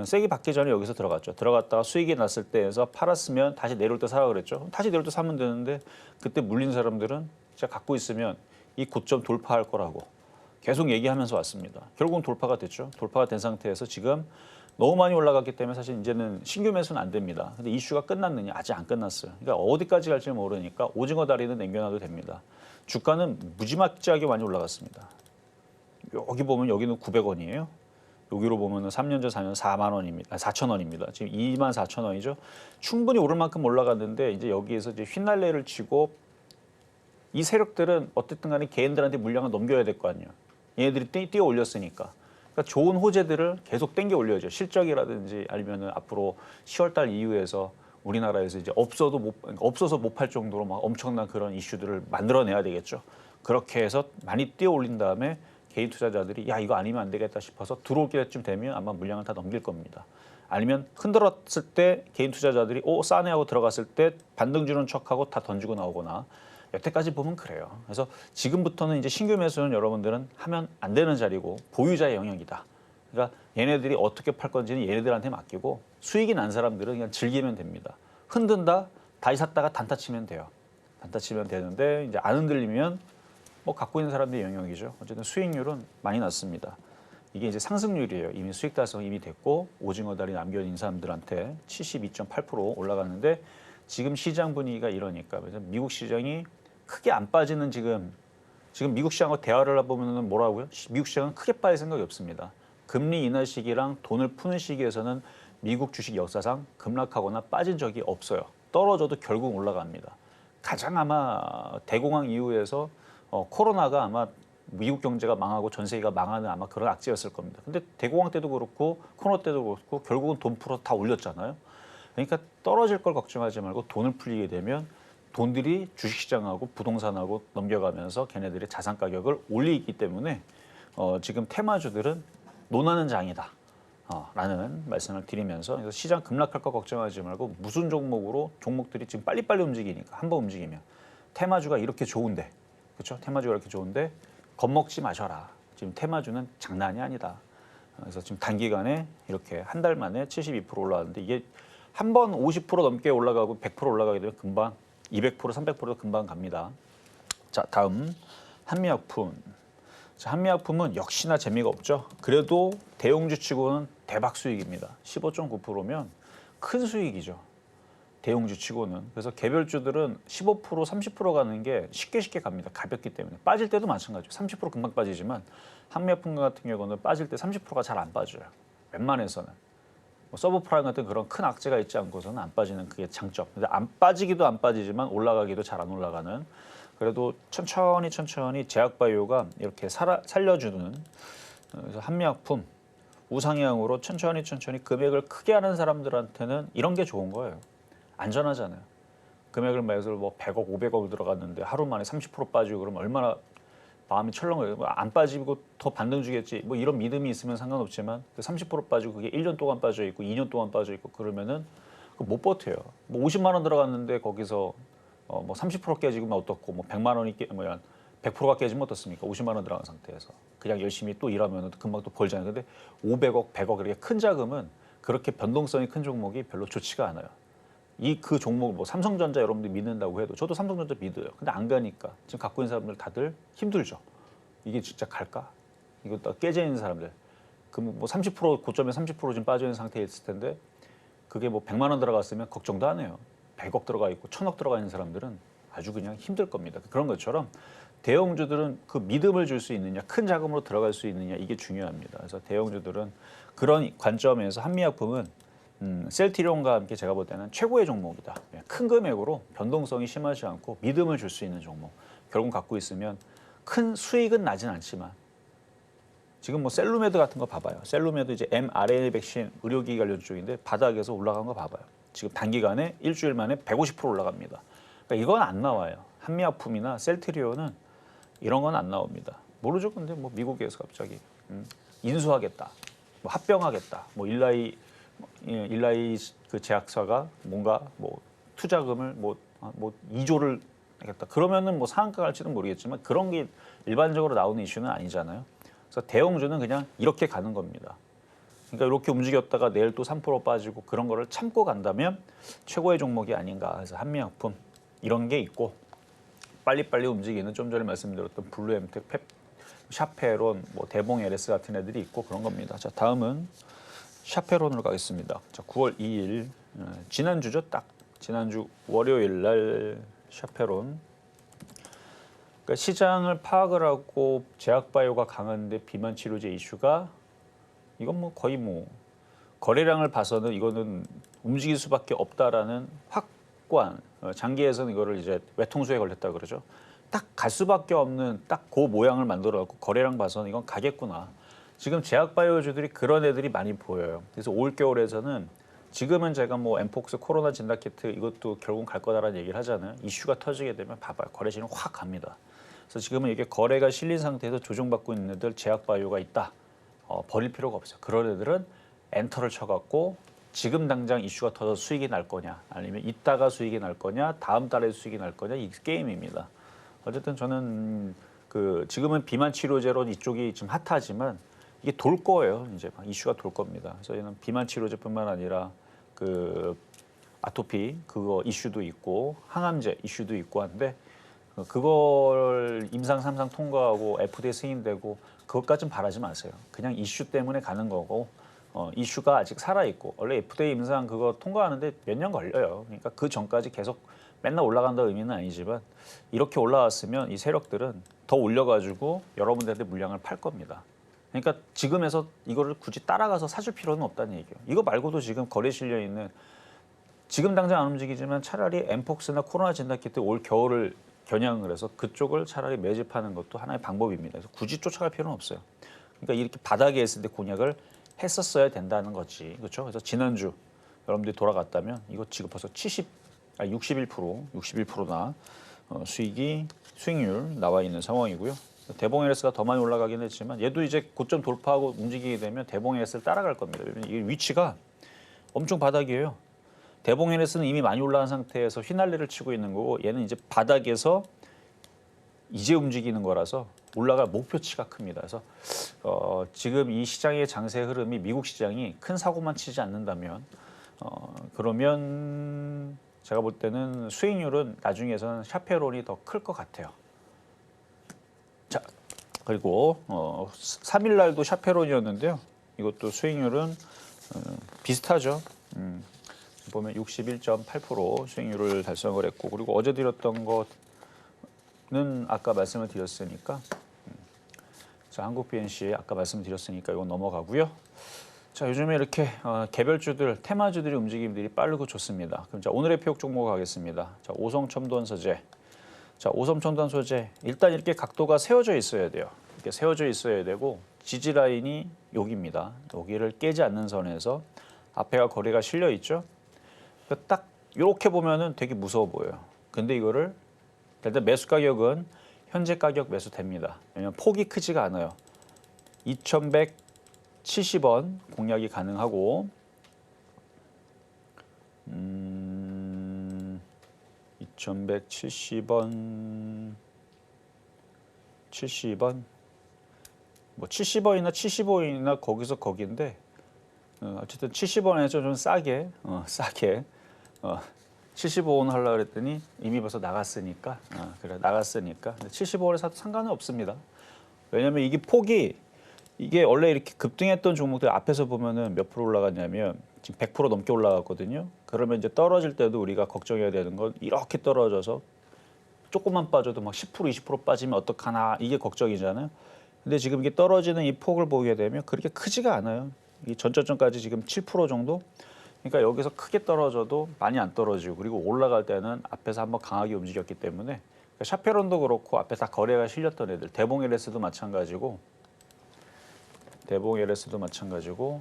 [SPEAKER 4] 세게 받기 전에 여기서 들어갔죠. 들어갔다가 수익이 났을 때에서 팔았으면 다시 내려올 때 사라 그랬죠. 다시 내려올 때 사면 되는데 그때 물린 사람들은 진짜 갖고 있으면 이 고점 돌파할 거라고 계속 얘기하면서 왔습니다. 결국은 돌파가 됐죠. 돌파가 된 상태에서 지금 너무 많이 올라갔기 때문에 사실 이제는 신규 매수는 안 됩니다. 근데 이슈가 끝났느냐? 아직 안 끝났어요. 그러니까 어디까지 갈지 모르니까 오징어 다리는 남겨놔도 됩니다. 주가는 무지막지하게 많이 올라갔습니다. 여기 보면 여기는 900원이에요. 여기로 보면은 3년 전 4년 4만 원입니다. 4천 원입니다. 지금 2만 4천 원이죠. 충분히 오를 만큼 올라갔는데 이제 여기에서 이제 휘날레를 치고 이 세력들은 어쨌든 간에 개인들한테 물량을 넘겨야 될 거 아니에요. 얘네들이 뛰어 올렸으니까. 그러니까 좋은 호재들을 계속 땡겨 올려야죠. 실적이라든지 아니면은 앞으로 10월 달 이후에서 우리나라에서 이제 없어서 못 팔 정도로 막 엄청난 그런 이슈들을 만들어내야 되겠죠. 그렇게 해서 많이 뛰어 올린 다음에 개인 투자자들이 야 이거 아니면 안 되겠다 싶어서 들어올 때쯤 되면 아마 물량을 다 넘길 겁니다. 아니면 흔들었을 때 개인 투자자들이 싸네 하고 들어갔을 때 반등 주는 척하고 다 던지고 나오거나 여태까지 보면 그래요. 그래서 지금부터는 이제 신규 매수는 여러분들은 하면 안 되는 자리고 보유자의 영역이다. 그러니까 얘네들이 어떻게 팔 건지는 얘네들한테 맡기고 수익이 난 사람들은 그냥 즐기면 됩니다. 흔든다 다시 샀다가 단타 치면 돼요. 단타 치면 되는데 이제 안 흔들리면 뭐 갖고 있는 사람들의 영역이죠. 어쨌든 수익률은 많이 났습니다. 이게 이제 상승률이에요. 이미 수익 달성이 이미 됐고 오징어 다리 남겨진 사람들한테 72.8% 올라갔는데 지금 시장 분위기가 이러니까 그래서 미국 시장이 크게 안 빠지는 지금 미국 시장과 대화를 해보면 뭐라고요? 미국 시장은 크게 빠질 생각이 없습니다. 금리 인하 시기랑 돈을 푸는 시기에서는 미국 주식 역사상 급락하거나 빠진 적이 없어요. 떨어져도 결국 올라갑니다. 가장 아마 대공황 이후에서 코로나가 아마 미국 경제가 망하고 전 세계가 망하는 아마 그런 악재였을 겁니다. 근데 대공황 때도 그렇고 코로나 때도 그렇고 결국은 돈 풀어 다 올렸잖아요. 그러니까 떨어질 걸 걱정하지 말고 돈을 풀리게 되면 돈들이 주식시장하고 부동산하고 넘겨가면서 걔네들의 자산 가격을 올리기 때문에 지금 테마주들은 논하는 장이다. 라는 말씀을 드리면서 그래서 시장 급락할 거 걱정하지 말고 무슨 종목들이 지금 빨리빨리 움직이니까 한번 움직이면 테마주가 이렇게 좋은데 그렇죠? 테마주가 이렇게 좋은데 겁먹지 마셔라. 지금 테마주는 장난이 아니다. 그래서 지금 단기간에 이렇게 한 달 만에 72% 올라왔는데 이게 한 번 50% 넘게 올라가고 100% 올라가게 되면 금방 200%, 300%도 금방 갑니다. 자, 다음 한미약품. 자, 한미약품은 역시나 재미가 없죠. 그래도 대형주 치고는 대박 수익입니다. 15.9%면 큰 수익이죠. 대형주 치고는. 그래서 개별주들은 15%, 30% 가는 게 쉽게 갑니다. 가볍기 때문에. 빠질 때도 마찬가지죠. 30% 금방 빠지지만 한미약품 같은 경우는 빠질 때 30%가 잘 안 빠져요. 웬만해서는. 서브프라임 같은 그런 큰 악재가 있지 않고서는 안 빠지는 그게 장점. 근데 안 빠지기도 안 빠지지만 올라가기도 잘 안 올라가는. 그래도 천천히 제약바이오가 이렇게 살려주는 그래서 한미약품 우상향으로 천천히 금액을 크게 하는 사람들한테는 이런 게 좋은 거예요. 안전하잖아요. 금액을 매서 뭐 100억, 500억 들어갔는데 하루 만에 30% 빠지고 그러면 얼마나 마음이 철렁해요. 안 빠지고 더 반등 주겠지. 뭐 이런 믿음이 있으면 상관없지만 30% 빠지고 그게 1년 동안 빠져 있고 2년 동안 빠져 있고 그러면은 못 버텨요. 뭐 50만 원 들어갔는데 거기서 뭐 30% 깨지면 어떻고 뭐 100만 원이 100%가 깨지면 어떻습니까? 50만 원 들어간 상태에서 그냥 열심히 또 일하면 금방 또 벌잖아요. 근데 500억, 100억 이렇게 큰 자금은 그렇게 변동성이 큰 종목이 별로 좋지가 않아요. 그 종목 뭐 삼성전자 여러분들이 믿는다고 해도 저도 삼성전자 믿어요. 근데 안 가니까 지금 갖고 있는 사람들 다들 힘들죠. 이게 진짜 갈까? 이거 다 깨져 있는 사람들. 그럼 뭐 30% 고점에 30% 지금 빠져 있는 상태에 있을 텐데 그게 뭐 100만 원 들어갔으면 걱정도 안 해요. 100억 들어가 있고 1000억 들어가 있는 사람들은 아주 그냥 힘들 겁니다. 그런 것처럼 대형주들은 그 믿음을 줄 수 있느냐, 큰 자금으로 들어갈 수 있느냐 이게 중요합니다. 그래서 대형주들은 그런 관점에서 한미약품은 셀트리온과 함께 제가 볼 때는 최고의 종목이다. 큰 금액으로 변동성이 심하지 않고 믿음을 줄 수 있는 종목. 결국 갖고 있으면 큰 수익은 나진 않지만 지금 뭐 셀루메드 같은 거 봐봐요. 셀루메드 이제 mRNA 백신 의료기기 관련 쪽인데 바닥에서 올라간 거 봐봐요. 지금 단기간에 일주일 만에 150% 올라갑니다. 그러니까 이건 안 나와요. 한미약품이나 셀트리온은 이런 건 안 나옵니다. 모르죠. 근데 뭐 미국에서 갑자기 인수하겠다, 뭐 합병하겠다, 뭐 일라이 그 제약사가 뭔가 뭐 투자금을 뭐 2조를 알겠다. 그러면은 뭐 상한가 갈지는 모르겠지만 그런 게 일반적으로 나오는 이슈는 아니잖아요. 그래서 대형주는 그냥 이렇게 가는 겁니다. 그러니까 이렇게 움직였다가 내일 또 3% 빠지고 그런 거를 참고 간다면 최고의 종목이 아닌가. 그래서 한미약품 이런 게 있고 빨리빨리 움직이는 좀 전에 말씀드렸던 블루엠텍, 샤페론, 뭐 대봉 LS 같은 애들이 있고 그런 겁니다. 자, 다음은 샤페론으로 가겠습니다. 자, 9월 2일 지난주죠. 딱 지난주 월요일 날 샤페론. 그러니까 시장을 파악을 하고 제약바이오가 강한데 비만 치료제 이슈가 이건 뭐 거의 뭐 거래량을 봐서는 이거는 움직일 수밖에 없다라는 확고한 장기에서는 이거를 이제 외통수에 걸렸다 그러죠. 딱 갈 수밖에 없는 딱 그 모양을 만들어 갖고 거래량 봐서는 이건 가겠구나. 지금 제약바이오주들이 그런 애들이 많이 보여요. 그래서 올 겨울에서는 지금은 제가 뭐 엠폭스 코로나 진단키트 이것도 결국 갈 거다라는 얘기를 하잖아요. 이슈가 터지게 되면 봐봐요. 거래실은 확 갑니다. 그래서 지금은 이게 거래가 실린 상태에서 조정받고 있는 애들 제약바이오가 있다. 버릴 필요가 없어요. 그런 애들은 엔터를 쳐갖고 지금 당장 이슈가 터져서 수익이 날 거냐 아니면 이따가 수익이 날 거냐 다음 달에 수익이 날 거냐 이 게임입니다. 어쨌든 저는 그 지금은 비만 치료제로 이쪽이 지금 핫하지만 이게 돌 거예요. 이제 이슈가 돌 겁니다. 그래서 저희는 비만 치료제뿐만 아니라 그 아토피 그거 이슈도 있고 항암제 이슈도 있고 한데 그걸 임상 3상 통과하고 FDA 승인되고 그것까지는 바라지 마세요. 그냥 이슈 때문에 가는 거고 이슈가 아직 살아있고 원래 FDA 임상 그거 통과하는데 몇 년 걸려요. 그러니까 그 전까지 계속 맨날 올라간다 의미는 아니지만 이렇게 올라왔으면 이 세력들은 더 올려가지고 여러분들한테 물량을 팔 겁니다. 그러니까 지금에서 이거를 굳이 따라가서 사줄 필요는 없다는 얘기예요. 이거 말고도 지금 거래 실려 있는 지금 당장 안 움직이지만 차라리 엠폭스나 코로나 진단키트 올 겨울을 겨냥을 해서 그쪽을 차라리 매집하는 것도 하나의 방법입니다. 그래서 굳이 쫓아갈 필요는 없어요. 그러니까 이렇게 바닥에 있을 때 공략을 했었어야 된다는 거지. 그렇죠? 그래서 지난주 여러분들이 돌아갔다면 이거 지금 벌써 61%나 수익률 나와 있는 상황이고요. 대봉 LS가 더 많이 올라가긴 했지만 얘도 이제 고점 돌파하고 움직이게 되면 대봉 LS를 따라갈 겁니다. 이게 위치가 엄청 바닥이에요. 대봉 LS는 이미 많이 올라간 상태에서 휘날리를 치고 있는 거고 얘는 이제 바닥에서 이제 움직이는 거라서 올라갈 목표치가 큽니다. 그래서 지금 이 시장의 장세 흐름이 미국 시장이 큰 사고만 치지 않는다면 그러면 제가 볼 때는 수익률은 나중에서는 샤페론이 더 클 것 같아요. 자, 그리고 3일 날도 샤페론이었는데요. 이것도 수익률은 비슷하죠. 보면 61.8% 수익률을 달성을 했고 그리고 어제 드렸던 거는 아까 말씀을 드렸으니까 자, 한국 BNC 아까 말씀드렸으니까 이건 넘어가고요. 자, 요즘에 이렇게 개별주들, 테마주들이 움직임들이 빠르고 좋습니다. 그럼 자, 오늘의 표역 종목 가겠습니다. 자, 오성첨단 소재. 자, 오성첨단 소재. 일단 이렇게 각도가 세워져 있어야 돼요. 이렇게 세워져 있어야 되고 지지 라인이 여기입니다. 여기를 깨지 않는 선에서 앞에가 거래가 실려 있죠. 딱 이렇게 보면은 되게 무서워 보여요. 근데 이거를 일단 매수 가격은 현재 가격 매수됩니다. 왜냐하면 폭이 크지가 않아요. 2,170원 공략이 가능하고 2,170원 70원 뭐 70원이나 75원이나 거기서 거기인데 어쨌든 70원에서 좀 싸게 75원 하려고 그랬더니 이미 벌써 나갔으니까 그래 나갔으니까 75원에 사도 상관은 없습니다. 왜냐하면 이게 폭이 이게 원래 이렇게 급등했던 종목들 앞에서 보면은 몇 프로 올라갔냐면 지금 100% 넘게 올라갔거든요. 그러면 이제 떨어질 때도 우리가 걱정해야 되는 건 이렇게 떨어져서 조금만 빠져도 막 10% 20% 빠지면 어떡하나 이게 걱정이잖아요. 근데 지금 이게 떨어지는 이 폭을 보게 되면 그렇게 크지가 않아요. 이 전저점까지 지금 7% 정도. 그러니까 여기서 크게 떨어져도 많이 안 떨어지고 그리고 올라갈 때는 앞에서 한번 강하게 움직였기 때문에 그러니까 샤페론도 그렇고 앞에 다 거래가 실렸던 애들 대봉 LS도 마찬가지고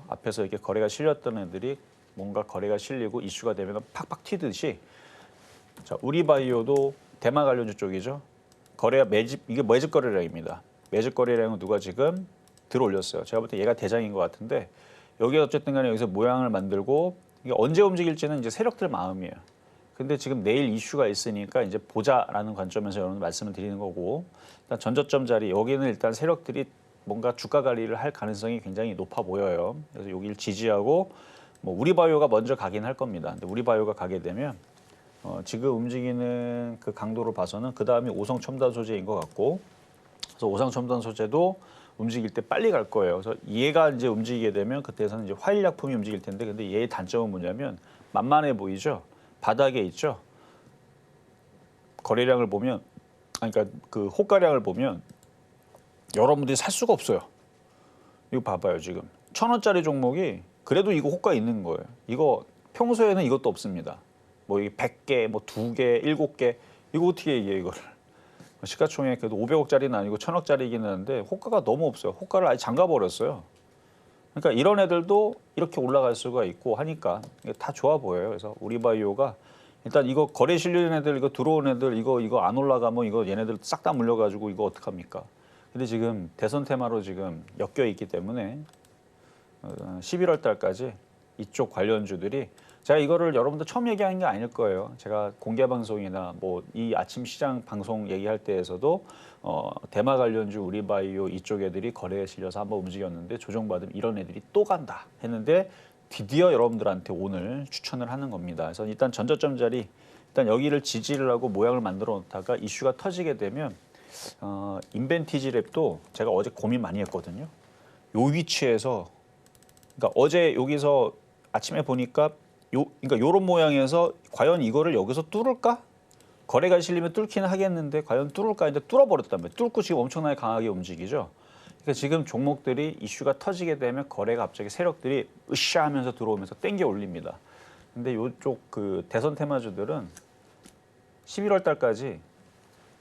[SPEAKER 4] 앞에서 이렇게 거래가 실렸던 애들이 뭔가 거래가 실리고 이슈가 되면 팍팍 튀듯이 자 우리바이오도 대마 관련주 쪽이죠. 거래가 이게 매집 거래량입니다. 매집 거래량은 누가 지금 들어올렸어요. 제가 볼 때 얘가 대장인 것 같은데 여기 어쨌든 간에 여기서 모양을 만들고 이게 언제 움직일지는 이제 세력들 마음이에요. 근데 지금 내일 이슈가 있으니까 이제 보자라는 관점에서 여러분 말씀을 드리는 거고, 일단 전저점 자리 여기는 일단 세력들이 뭔가 주가 관리를 할 가능성이 굉장히 높아 보여요. 그래서 여기를 지지하고 뭐 우리바이오가 먼저 가긴 할 겁니다. 근데 우리바이오가 가게 되면 지금 움직이는 그 강도로 봐서는 그 다음이 오성 첨단 소재인 것 같고, 그래서 오성 첨단 소재도 움직일 때 빨리 갈 거예요. 그래서 얘가 이제 움직이게 되면 그때서는 이제 화일약품이 움직일 텐데, 근데 얘의 단점은 뭐냐면 만만해 보이죠. 바닥에 있죠. 거래량을 보면, 그러니까 그 호가량을 보면 여러분들이 살 수가 없어요. 이거 봐봐요 지금 1,000원짜리 종목이 그래도 이거 호가 있는 거예요. 이거 평소에는 이것도 없습니다. 뭐 이게 100개, 뭐 2개, 7개 이거 어떻게 얘기해 이거를. 시가총액 그래도 500억짜리는 아니고 1,000억짜리이긴 한데 호가가 너무 없어요. 호가를 아예 잠가버렸어요. 그러니까 이런 애들도 이렇게 올라갈 수가 있고 하니까 이게 다 좋아 보여요. 그래서 우리바이오가 일단 이거 거래 실리는 애들, 이거 들어온 애들, 이거 안 올라가면 이거 얘네들 싹 다 물려가지고 이거 어떡합니까? 근데 지금 대선 테마로 지금 엮여 있기 때문에 11월 달까지 이쪽 관련주들이, 제가 이거를 여러분들 처음 얘기하는 게 아닐 거예요. 제가 공개 방송이나 뭐 이 아침 시장 방송 얘기할 때에서도 대마 관련주 우리바이오 이쪽 애들이 거래에 실려서 한번 움직였는데 조정받으면 이런 애들이 또 간다 했는데 드디어 여러분들한테 오늘 추천을 하는 겁니다. 그래서 일단 전저점 자리, 일단 여기를 지지를 하고 모양을 만들어 놓다가 이슈가 터지게 되면 인벤티지 랩도 제가 어제 고민 많이 했거든요. 요 위치에서, 그러니까 어제 여기서 아침에 보니까 그러니까 요런 모양에서 과연 이거를 여기서 뚫을까? 거래가 실리면 뚫기는 하겠는데 과연 뚫을까? 근데 뚫어버렸단 말이에요. 뚫고 지금 엄청나게 강하게 움직이죠. 그러니까 지금 종목들이 이슈가 터지게 되면 거래가 갑자기 세력들이 으쌰 하면서 들어오면서 땡겨 올립니다. 근데 요쪽 그 대선 테마주들은 11월 달까지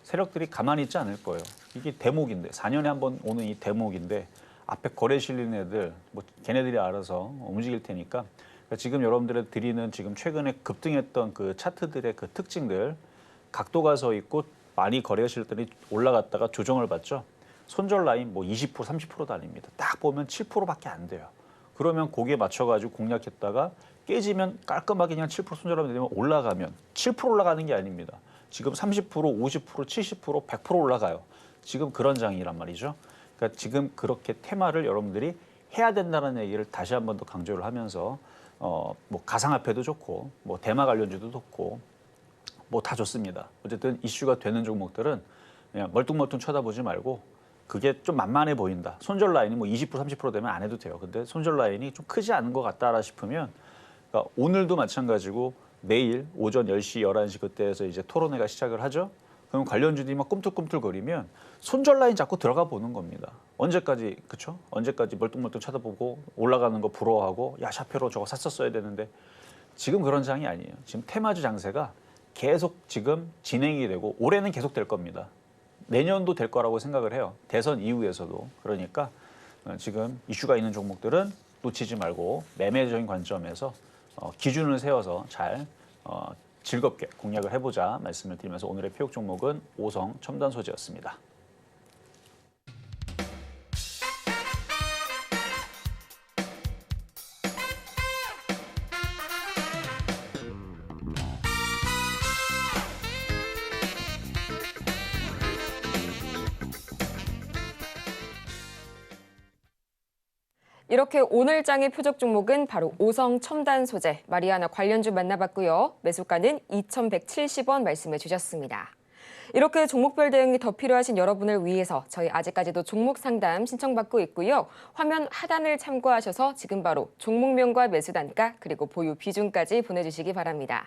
[SPEAKER 4] 세력들이 가만히 있지 않을 거예요. 이게 대목인데 4년에 한 번 오는 이 대목인데 앞에 거래 실리는 애들 뭐 걔네들이 알아서 움직일 테니까, 그러니까 지금 여러분들이 드리는 지금 최근에 급등했던 그 차트들의 그 특징들, 각도가 서 있고 많이 거래가 실렸더니 올라갔다가 조정을 받죠. 손절 라인 뭐 20% 30%도 아닙니다. 딱 보면 7%밖에 안 돼요. 그러면 거기에 맞춰가지고 공략했다가 깨지면 깔끔하게 그냥 7% 손절하면 되면 올라가면 7% 올라가는 게 아닙니다. 지금 30%, 50%, 70%, 100% 올라가요. 지금 그런 장이란 말이죠. 그러니까 지금 그렇게 테마를 여러분들이 해야 된다는 얘기를 다시 한 번 더 강조를 하면서 뭐 가상화폐도 좋고 뭐 대마 관련주도 좋고 뭐 다 좋습니다. 어쨌든 이슈가 되는 종목들은 그냥 멀뚱멀뚱 쳐다보지 말고, 그게 좀 만만해 보인다. 손절 라인이 뭐 20% 30% 되면 안 해도 돼요. 근데 손절 라인이 좀 크지 않은 것 같다라 싶으면, 그러니까 오늘도 마찬가지고 내일 오전 10시, 11시 그때에서 이제 토론회가 시작을 하죠. 그럼 관련주들이 막 꿈틀꿈틀거리면 손절 라인 잡고 들어가 보는 겁니다. 언제까지, 그렇죠? 언제까지 멀뚱멀뚱 쳐다보고 올라가는 거 부러워하고 야 샤페로 저거 샀었어야 되는데, 지금 그런 장이 아니에요. 지금 테마주 장세가 계속 지금 진행이 되고 올해는 계속 될 겁니다. 내년도 될 거라고 생각을 해요. 대선 이후에서도. 그러니까 지금 이슈가 있는 종목들은 놓치지 말고 매매적인 관점에서 기준을 세워서 잘 즐겁게 공략을 해보자 말씀을 드리면서 오늘의 표역 종목은 오성 첨단 소재였습니다.
[SPEAKER 2] 이렇게 오늘 장의 표적 종목은 바로 오성 첨단 소재, 마리아나 관련주 만나봤고요. 매수가는 2,170원 말씀해 주셨습니다. 이렇게 종목별 대응이 더 필요하신 여러분을 위해서 저희 아직까지도 종목 상담 신청받고 있고요. 화면 하단을 참고하셔서 지금 바로 종목명과 매수 단가 그리고 보유 비중까지 보내주시기 바랍니다.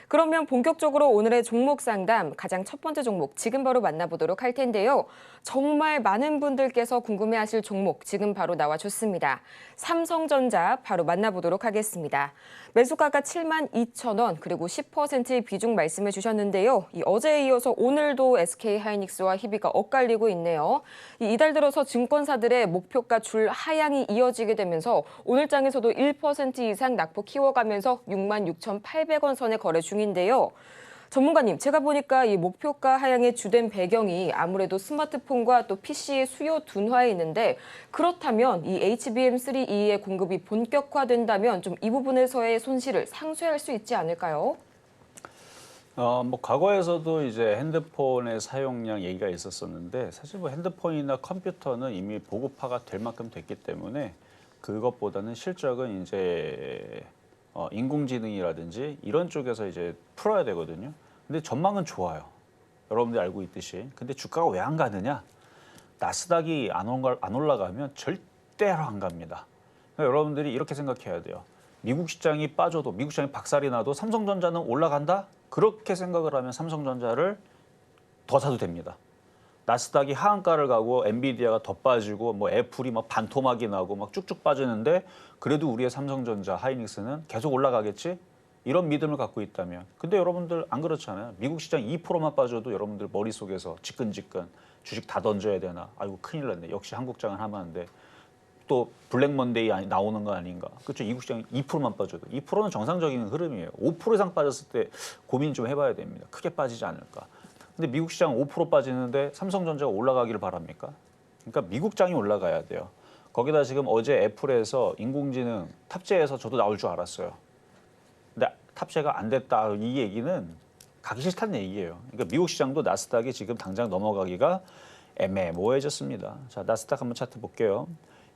[SPEAKER 2] 그러면 본격적으로 오늘의 종목 상담 가장 첫 번째 종목 지금 바로 만나보도록 할 텐데요. 정말 많은 분들께서 궁금해하실 종목 지금 바로 나와줬습니다. 삼성전자 바로 만나보도록 하겠습니다. 매수가가 72,000원 그리고 10%의 비중 말씀해 주셨는데요. 어제에 이어서 오늘도 SK하이닉스와 희비가 엇갈리고 있네요. 이달 들어서 증권사들의 목표가 줄 하향이 이어지게 되면서 오늘 장에서도 1% 이상 낙폭 키워가면서 66,800원 선에 거래 중인데요. 전문가님, 제가 보니까 이 목표가 하향의 주된 배경이 아무래도 스마트폰과 또 PC의 수요 둔화에 있는데, 그렇다면 이 HBM3E의 공급이 본격화된다면 좀 이 부분에서의 손실을 상쇄할 수 있지 않을까요?
[SPEAKER 3] 뭐 과거에서도 이제 핸드폰의 사용량 얘기가 있었었는데 사실 뭐 핸드폰이나 컴퓨터는 이미 보급화가 될 만큼 됐기 때문에 그것보다는 실적은 이제 인공지능이라든지 이런 쪽에서 이제 풀어야 되거든요. 근데 전망은 좋아요. 여러분들이 알고 있듯이. 근데 주가가 왜 안 가느냐? 나스닥이 안 올라가면 절대로 안 갑니다. 그러니까 여러분들이 이렇게 생각해야 돼요. 미국 시장이 빠져도 미국 시장이 박살이 나도 삼성전자는 올라간다? 그렇게 생각을 하면 삼성전자를 더 사도 됩니다. 나스닥이 하한가를 가고 엔비디아가 더 빠지고 뭐 애플이 막 반토막이 나고 막 쭉쭉 빠지는데 그래도 우리의 삼성전자, 하이닉스는 계속 올라가겠지? 이런 믿음을 갖고 있다면. 근데 여러분들 안 그렇잖아요. 미국 시장 2%만 빠져도 여러분들 머릿속에서 지끈지끈 주식 다 던져야 되나? 아이고 큰일 났네. 역시 한국장은 하면 안 돼. 또 블랙 먼데이 나오는 거 아닌가? 그렇죠. 미국 시장 2%만 빠져도 2%는 정상적인 흐름이에요. 5% 이상 빠졌을 때 고민 좀 해봐야 됩니다. 크게 빠지지 않을까? 근데 미국 시장 5% 빠지는데 삼성전자가 올라가기를 바랍니까? 그러니까 미국장이 올라가야 돼요. 거기다 지금 어제 애플에서 인공지능 탑재해서 저도 나올 줄 알았어요. 근데 탑재가 안 됐다. 이 얘기는 가기 싫다는 얘기예요. 그러니까 미국 시장도 나스닥이 지금 당장 넘어가기가 애매모호해졌습니다. 자, 나스닥 한번 차트 볼게요.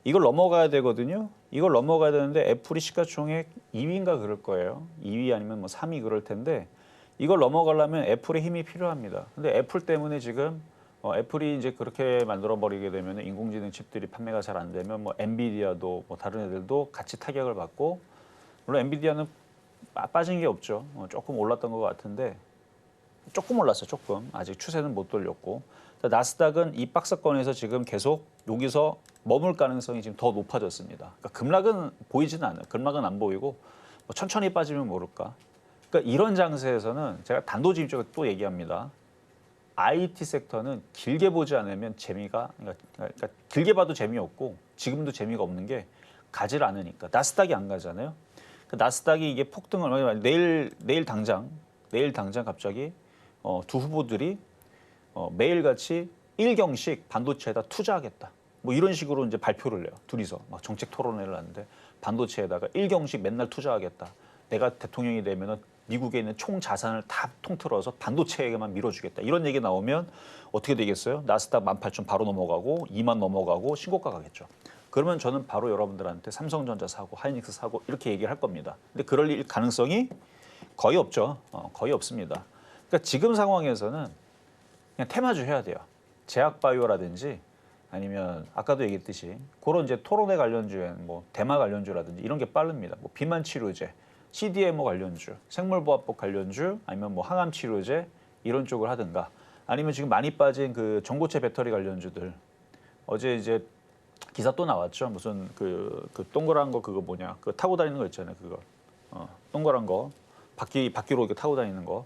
[SPEAKER 3] 이걸 넘어가야 되거든요. 이걸 넘어가야 되는데 애플이 시가총액 2위인가 그럴 거예요. 2위 아니면 뭐 3위 그럴 텐데 이걸 넘어가려면 애플의 힘이 필요합니다. 근데 애플 때문에 지금 애플이 이제 그렇게 만들어 버리게 되면 인공지능 칩들이 판매가 잘 안 되면 뭐 엔비디아도 뭐 다른 애들도 같이 타격을 받고 물론 엔비디아는 빠진 게 없죠. 조금 올랐던 것 같은데 조금 올랐어요. 조금 아직 추세는 못 돌렸고 나스닥은 이 박스권에서 지금 계속 여기서 머물 가능성이 지금 더 높아졌습니다. 그러니까 급락은 보이지는 않아요. 급락은 안 보이고 뭐 천천히 빠지면 모를까. 그러니까 이런 장세에서는 제가 단도직입적으로 또 얘기합니다. IT 섹터는 길게 보지 않으면 그러니까 길게 봐도 재미없고 지금도 재미가 없는 게 가지를 않으니까 나스닥이 안 가잖아요. 그 나스닥이 이게 폭등을 내일 당장 갑자기 두 후보들이 매일같이 1경씩 반도체에다 투자하겠다. 뭐 이런 식으로 이제 발표를 해요. 둘이서 막 정책 토론회를 하는데 반도체에다가 1경씩 맨날 투자하겠다. 내가 대통령이 되면은 미국에 있는 총 자산을 다 통틀어서 반도체에게만 밀어주겠다. 이런 얘기 나오면 어떻게 되겠어요? 나스닥 18,000 바로 넘어가고 2만 넘어가고 신고가 가겠죠. 그러면 저는 바로 여러분들한테 삼성전자 사고 하이닉스 사고 이렇게 얘기를 할 겁니다. 근데 그럴 가능성이 거의 없죠. 거의 없습니다. 그러니까 지금 상황에서는 그냥 테마주 해야 돼요. 제약바이오라든지 아니면 아까도 얘기했듯이 그런 이제 토론회 관련주엔 뭐 대마 관련주라든지 이런 게 빠릅니다. 뭐 비만 치료제, CDMO 관련주, 생물보합법 관련주 아니면 뭐 항암 치료제 이런 쪽을 하든가 아니면 지금 많이 빠진 그 전고체 배터리 관련주들 어제 이제 기사 또 나왔죠. 무슨 그 동그란 거 그거 뭐냐 그 타고 다니는 거 있잖아요. 그거 동그란 거 바퀴로 이렇게 타고 다니는 거.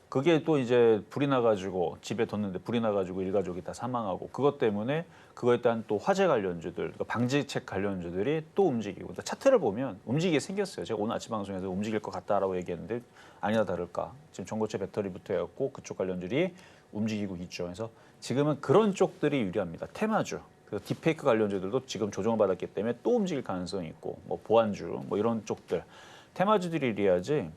[SPEAKER 3] 그게 또 이제 불이 나가지고 집에 뒀는데 불이 나가지고 일가족이 다 사망하고 그것 때문에 그거에 따른 또 화재 관련주들, 그러니까 방지책 관련주들이 또 움직이고 그러니까 차트를 보면 움직이게 생겼어요. 제가 오늘 아침 방송에서 움직일 것 같다라고 얘기했는데 아니나 다를까 지금 전고체 배터리부터 해갖고 그쪽 관련주들이 움직이고 있죠. 그래서 지금은 그런 쪽들이 유리합니다. 테마주, 그래서 딥페이크 관련주들도 지금 조정을 받았기 때문에 또 움직일 가능성이 있고 뭐 보안주, 뭐 이런 쪽들 테마주들이 유리하지.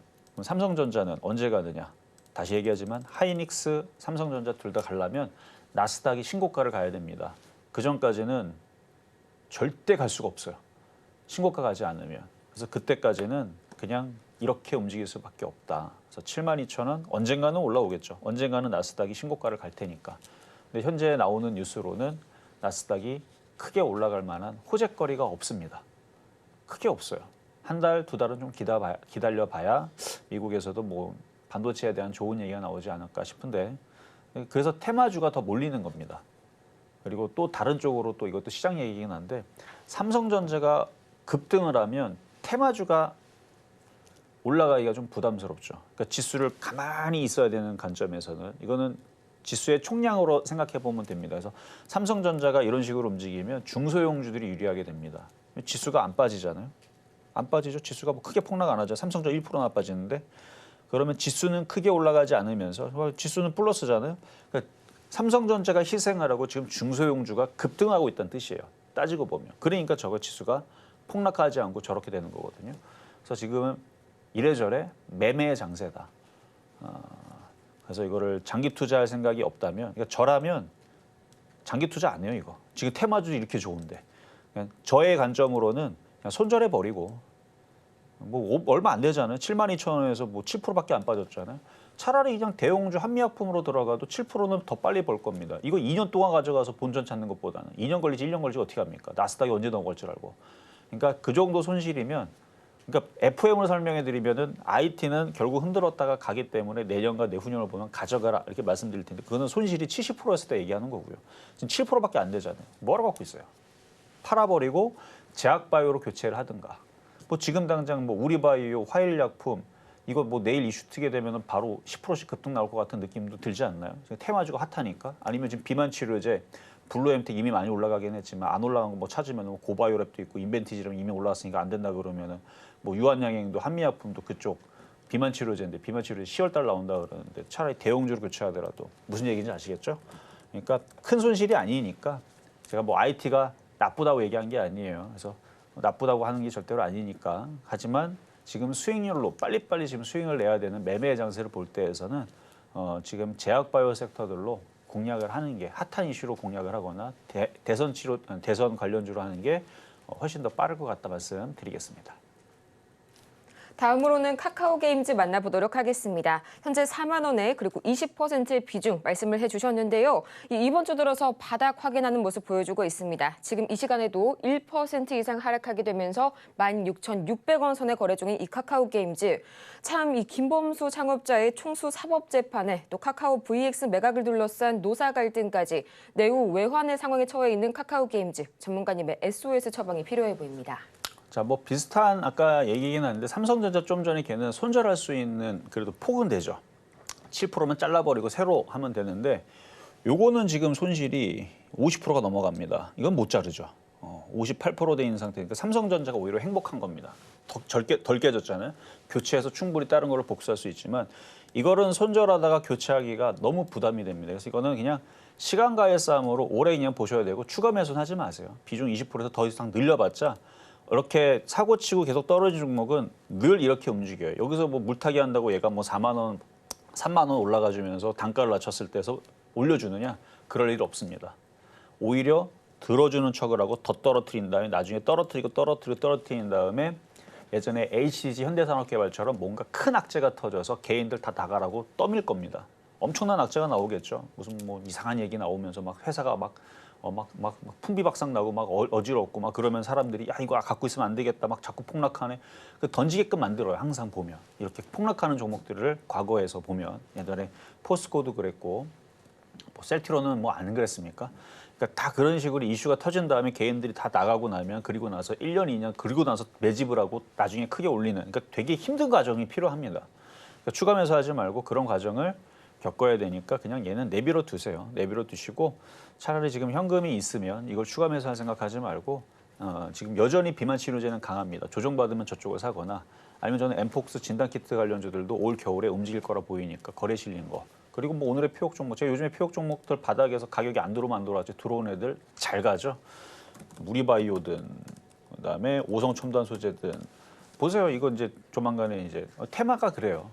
[SPEAKER 3] 삼성전자는 언제 가느냐? 다시 얘기하지만 하이닉스, 삼성전자 둘 다 가려면 나스닥이 신고가를 가야 됩니다. 그 전까지는 절대 갈 수가 없어요. 신고가 가지 않으면. 그래서 그때까지는 그냥 이렇게 움직일 수밖에 없다. 그래서 72,000원 언젠가는 올라오겠죠. 언젠가는 나스닥이 신고가를 갈 테니까. 근데 현재 나오는 뉴스로는 나스닥이 크게 올라갈 만한 호재거리가 없습니다. 크게 없어요. 한 달, 두 달은 좀 기다려봐야 미국에서도 뭐 반도체에 대한 좋은 얘기가 나오지 않을까 싶은데 그래서 테마주가 더 몰리는 겁니다. 그리고 또 다른 쪽으로 또 이것도 시장 얘기긴 한데 삼성전자가 급등을 하면 테마주가 올라가기가 좀 부담스럽죠. 그러니까 지수를 가만히 있어야 되는 관점에서는 이거는 지수의 총량으로 생각해 보면 됩니다. 그래서 삼성전자가 이런 식으로 움직이면 중소형주들이 유리하게 됩니다. 지수가 안 빠지잖아요. 안 빠지죠. 지수가 뭐 크게 폭락 안 하죠. 삼성전자 1%나 빠지는데 그러면 지수는 크게 올라가지 않으면서 지수는 플러스잖아요. 그러니까 삼성전자가 희생하라고 지금 중소형주가 급등하고 있다는 뜻이에요. 따지고 보면. 그러니까 저거 지수가 폭락하지 않고 저렇게 되는 거거든요. 그래서 지금은 이래저래 매매의 장세다.
[SPEAKER 4] 그래서 이거를 장기 투자할 생각이 없다면, 그러니까 저라면 장기 투자 안 해요, 이거. 지금 테마주 이렇게 좋은데. 그냥 저의 관점으로는 그냥 손절해 버리고, 뭐 얼마 안 되잖아요. 72,000원에서 뭐 7%밖에 안 빠졌잖아요. 차라리 그냥 대형주 한미약품으로 들어가도 7%는 더 빨리 벌 겁니다. 이거 2년 동안 가져가서 본전 찾는 것보다는 2년 걸리지 1년 걸리지 어떻게 합니까? 나스닥이 언제 넘어갈 줄 알고. 그러니까 그 정도 손실이면, 그러니까 FM으로 설명해 드리면은 IT는 결국 흔들었다가 가기 때문에 내년과 내후년을 보면 가져가라 이렇게 말씀드릴 텐데, 그거는 손실이 70%였을 때 얘기하는 거고요. 지금 7%밖에 안 되잖아요. 뭐하러 갖고 있어요? 팔아버리고 제약바이오로 교체를 하든가. 뭐 지금 당장 뭐 우리바이오, 화일약품 이거 뭐 내일 이슈 트게 되면 바로 10%씩 급등 나올 것 같은 느낌도 들지 않나요? 테마주가 핫하니까. 아니면 지금 비만 치료제 블루엠텍 이미 많이 올라가긴 했지만 안 올라간 거 뭐 찾으면 뭐 고바이오랩도 있고 인벤티지름 이미 올라왔으니까 안 된다 그러면은 뭐 유한양행도 한미약품도 그쪽 비만 치료제인데 비만 치료제 10월달 나온다 그러는데 차라리 대형주로 교체하더라도 무슨 얘기인지 아시겠죠? 그러니까 큰 손실이 아니니까 제가 뭐 IT가 나쁘다고 얘기한 게 아니에요. 그래서 나쁘다고 하는 게 절대로 아니니까. 하지만 지금 수익률로 빨리빨리 지금 수익을 내야 되는 매매 장세를 볼 때에서는 지금 제약바이오 섹터들로 공략을 하는 게 핫한 이슈로 공략을 하거나 대선 관련주로 하는 게 훨씬 더 빠를 것 같다 말씀드리겠습니다.
[SPEAKER 2] 다음으로는 카카오게임즈 만나보도록 하겠습니다. 현재 4만 원에 그리고 20%의 비중 말씀을 해주셨는데요. 이번 주 들어서 바닥 확인하는 모습 보여주고 있습니다. 지금 이 시간에도 1% 이상 하락하게 되면서 16,600원 선에 거래 중인 이 카카오게임즈. 참 이 김범수 창업자의 총수 사법재판에 또 카카오 VX 매각을 둘러싼 노사 갈등까지 내후 외환의 상황에 처해 있는 카카오게임즈. 전문가님의 SOS 처방이 필요해 보입니다.
[SPEAKER 4] 자, 뭐 비슷한 아까 얘기긴 한데 삼성전자 좀 전에 걔는 손절할 수 있는 그래도 폭은 되죠. 7%만 잘라버리고 새로 하면 되는데 요거는 지금 손실이 50%가 넘어갑니다. 이건 못 자르죠. 58% 돼 있는 상태니까 삼성전자가 오히려 행복한 겁니다. 덜 깨졌잖아요. 교체해서 충분히 다른 걸로 복수할 수 있지만 이거는 손절하다가 교체하기가 너무 부담이 됩니다. 그래서 이거는 그냥 시간과의 싸움으로 오래 그냥 보셔야 되고 추가 매수는 하지 마세요. 비중 20%에서 더 이상 늘려봤자 이렇게 사고치고 계속 떨어진 종목은 늘 이렇게 움직여요. 여기서 뭐 물타기 한다고 얘가 뭐 4만 원, 3만 원 올라가주면서 단가를 낮췄을 때서 올려주느냐? 그럴 일 없습니다. 오히려 들어주는 척을 하고 더 떨어뜨린 다음에 나중에 떨어뜨린 다음에 예전에 HCG 현대산업개발처럼 뭔가 큰 악재가 터져서 개인들 다 나가라고 떠밀 겁니다. 엄청난 악재가 나오겠죠. 무슨 뭐 이상한 얘기 나오면서 막 회사가 막 풍비박상 나고 막 어지럽고 막 그러면 사람들이 야 이거 갖고 있으면 안 되겠다 막 자꾸 폭락하네. 그 던지게끔 만들어요. 항상 보면 이렇게 폭락하는 종목들을 과거에서 보면 예전에 포스코도 그랬고 뭐 셀트로는 뭐 안 그랬습니까? 그러니까 다 그런 식으로 이슈가 터진 다음에 개인들이 다 나가고 나면 그리고 나서 1년, 2년 그리고 나서 매집을 하고 나중에 크게 올리는 그러니까 되게 힘든 과정이 필요합니다. 그러니까 추가 매수하지 말고 그런 과정을 겪어야 되니까 그냥 얘는 내비로 두세요. 내비로 두시고 차라리 지금 현금이 있으면 이걸 추가 매수할 생각하지 말고 지금 여전히 비만 치료제는 강합니다. 조정받으면 저쪽을 사거나 아니면 저는 엠폭스 진단키트 관련주들도 올 겨울에 움직일 거라 보이니까 거래 실린 거. 그리고 뭐 오늘의 표적 종목, 제가 요즘에 표적 종목들 바닥에서 가격이 안 들어오면 안 들어왔지 들어온 애들 잘 가죠. 무리바이오든 그다음에 오성첨단 소재든 보세요. 이거 이제 조만간에 이제 테마가 그래요.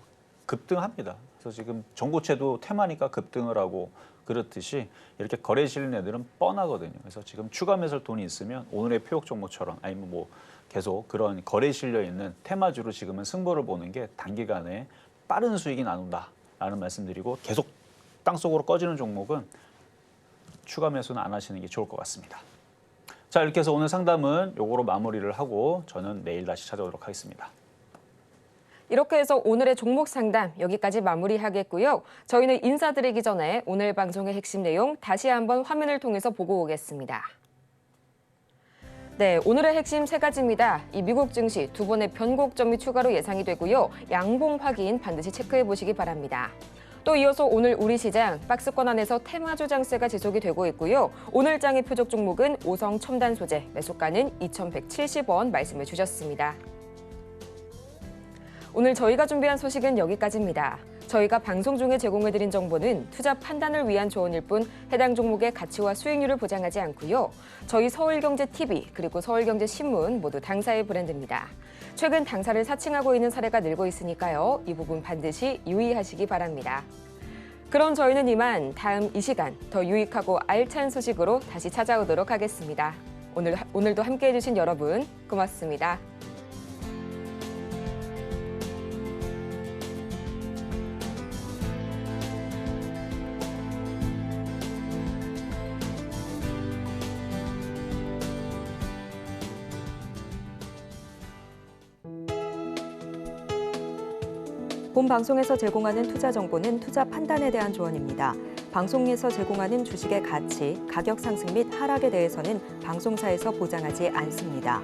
[SPEAKER 4] 급등합니다. 그래서 지금 전고체도 테마니까 급등을 하고 그렇듯이 이렇게 거래 실린 애들은 뻔하거든요. 그래서 지금 추가 매설 돈이 있으면 오늘의 표적 종목처럼 아니면 뭐 계속 그런 거래 실려 있는 테마주로 지금은 승부를 보는 게 단기간에 빠른 수익이 나눈다라는 말씀드리고 계속 땅속으로 꺼지는 종목은 추가 매수는 안 하시는 게 좋을 것 같습니다. 자, 이렇게 해서 오늘 상담은 요거로 마무리를 하고 저는 내일 다시 찾아오도록 하겠습니다.
[SPEAKER 2] 이렇게 해서 오늘의 종목 상담 여기까지 마무리하겠고요. 저희는 인사드리기 전에 오늘 방송의 핵심 내용 다시 한번 화면을 통해서 보고 오겠습니다. 네, 오늘의 핵심 세 가지입니다. 이 미국 증시 두 번의 변곡점이 추가로 예상이 되고요. 양봉 확인 반드시 체크해 보시기 바랍니다. 또 이어서 오늘 우리 시장 박스권 안에서 테마주 장세가 지속이 되고 있고요. 오늘 장의 표적 종목은 오성 첨단 소재, 매수가는 2,170원 말씀해 주셨습니다. 오늘 저희가 준비한 소식은 여기까지입니다. 저희가 방송 중에 제공해드린 정보는 투자 판단을 위한 조언일 뿐 해당 종목의 가치와 수익률을 보장하지 않고요. 저희 서울경제TV 그리고 서울경제신문 모두 당사의 브랜드입니다. 최근 당사를 사칭하고 있는 사례가 늘고 있으니까요. 이 부분 반드시 유의하시기 바랍니다. 그럼 저희는 이만 다음 이 시간 더 유익하고 알찬 소식으로 다시 찾아오도록 하겠습니다. 오늘도 함께해 주신 여러분 고맙습니다.
[SPEAKER 1] 본 방송에서 제공하는 투자 정보는 투자 판단에 대한 조언입니다. 방송에서 제공하는 주식의 가치, 가격 상승 및 하락에 대해서는 방송사에서 보장하지 않습니다.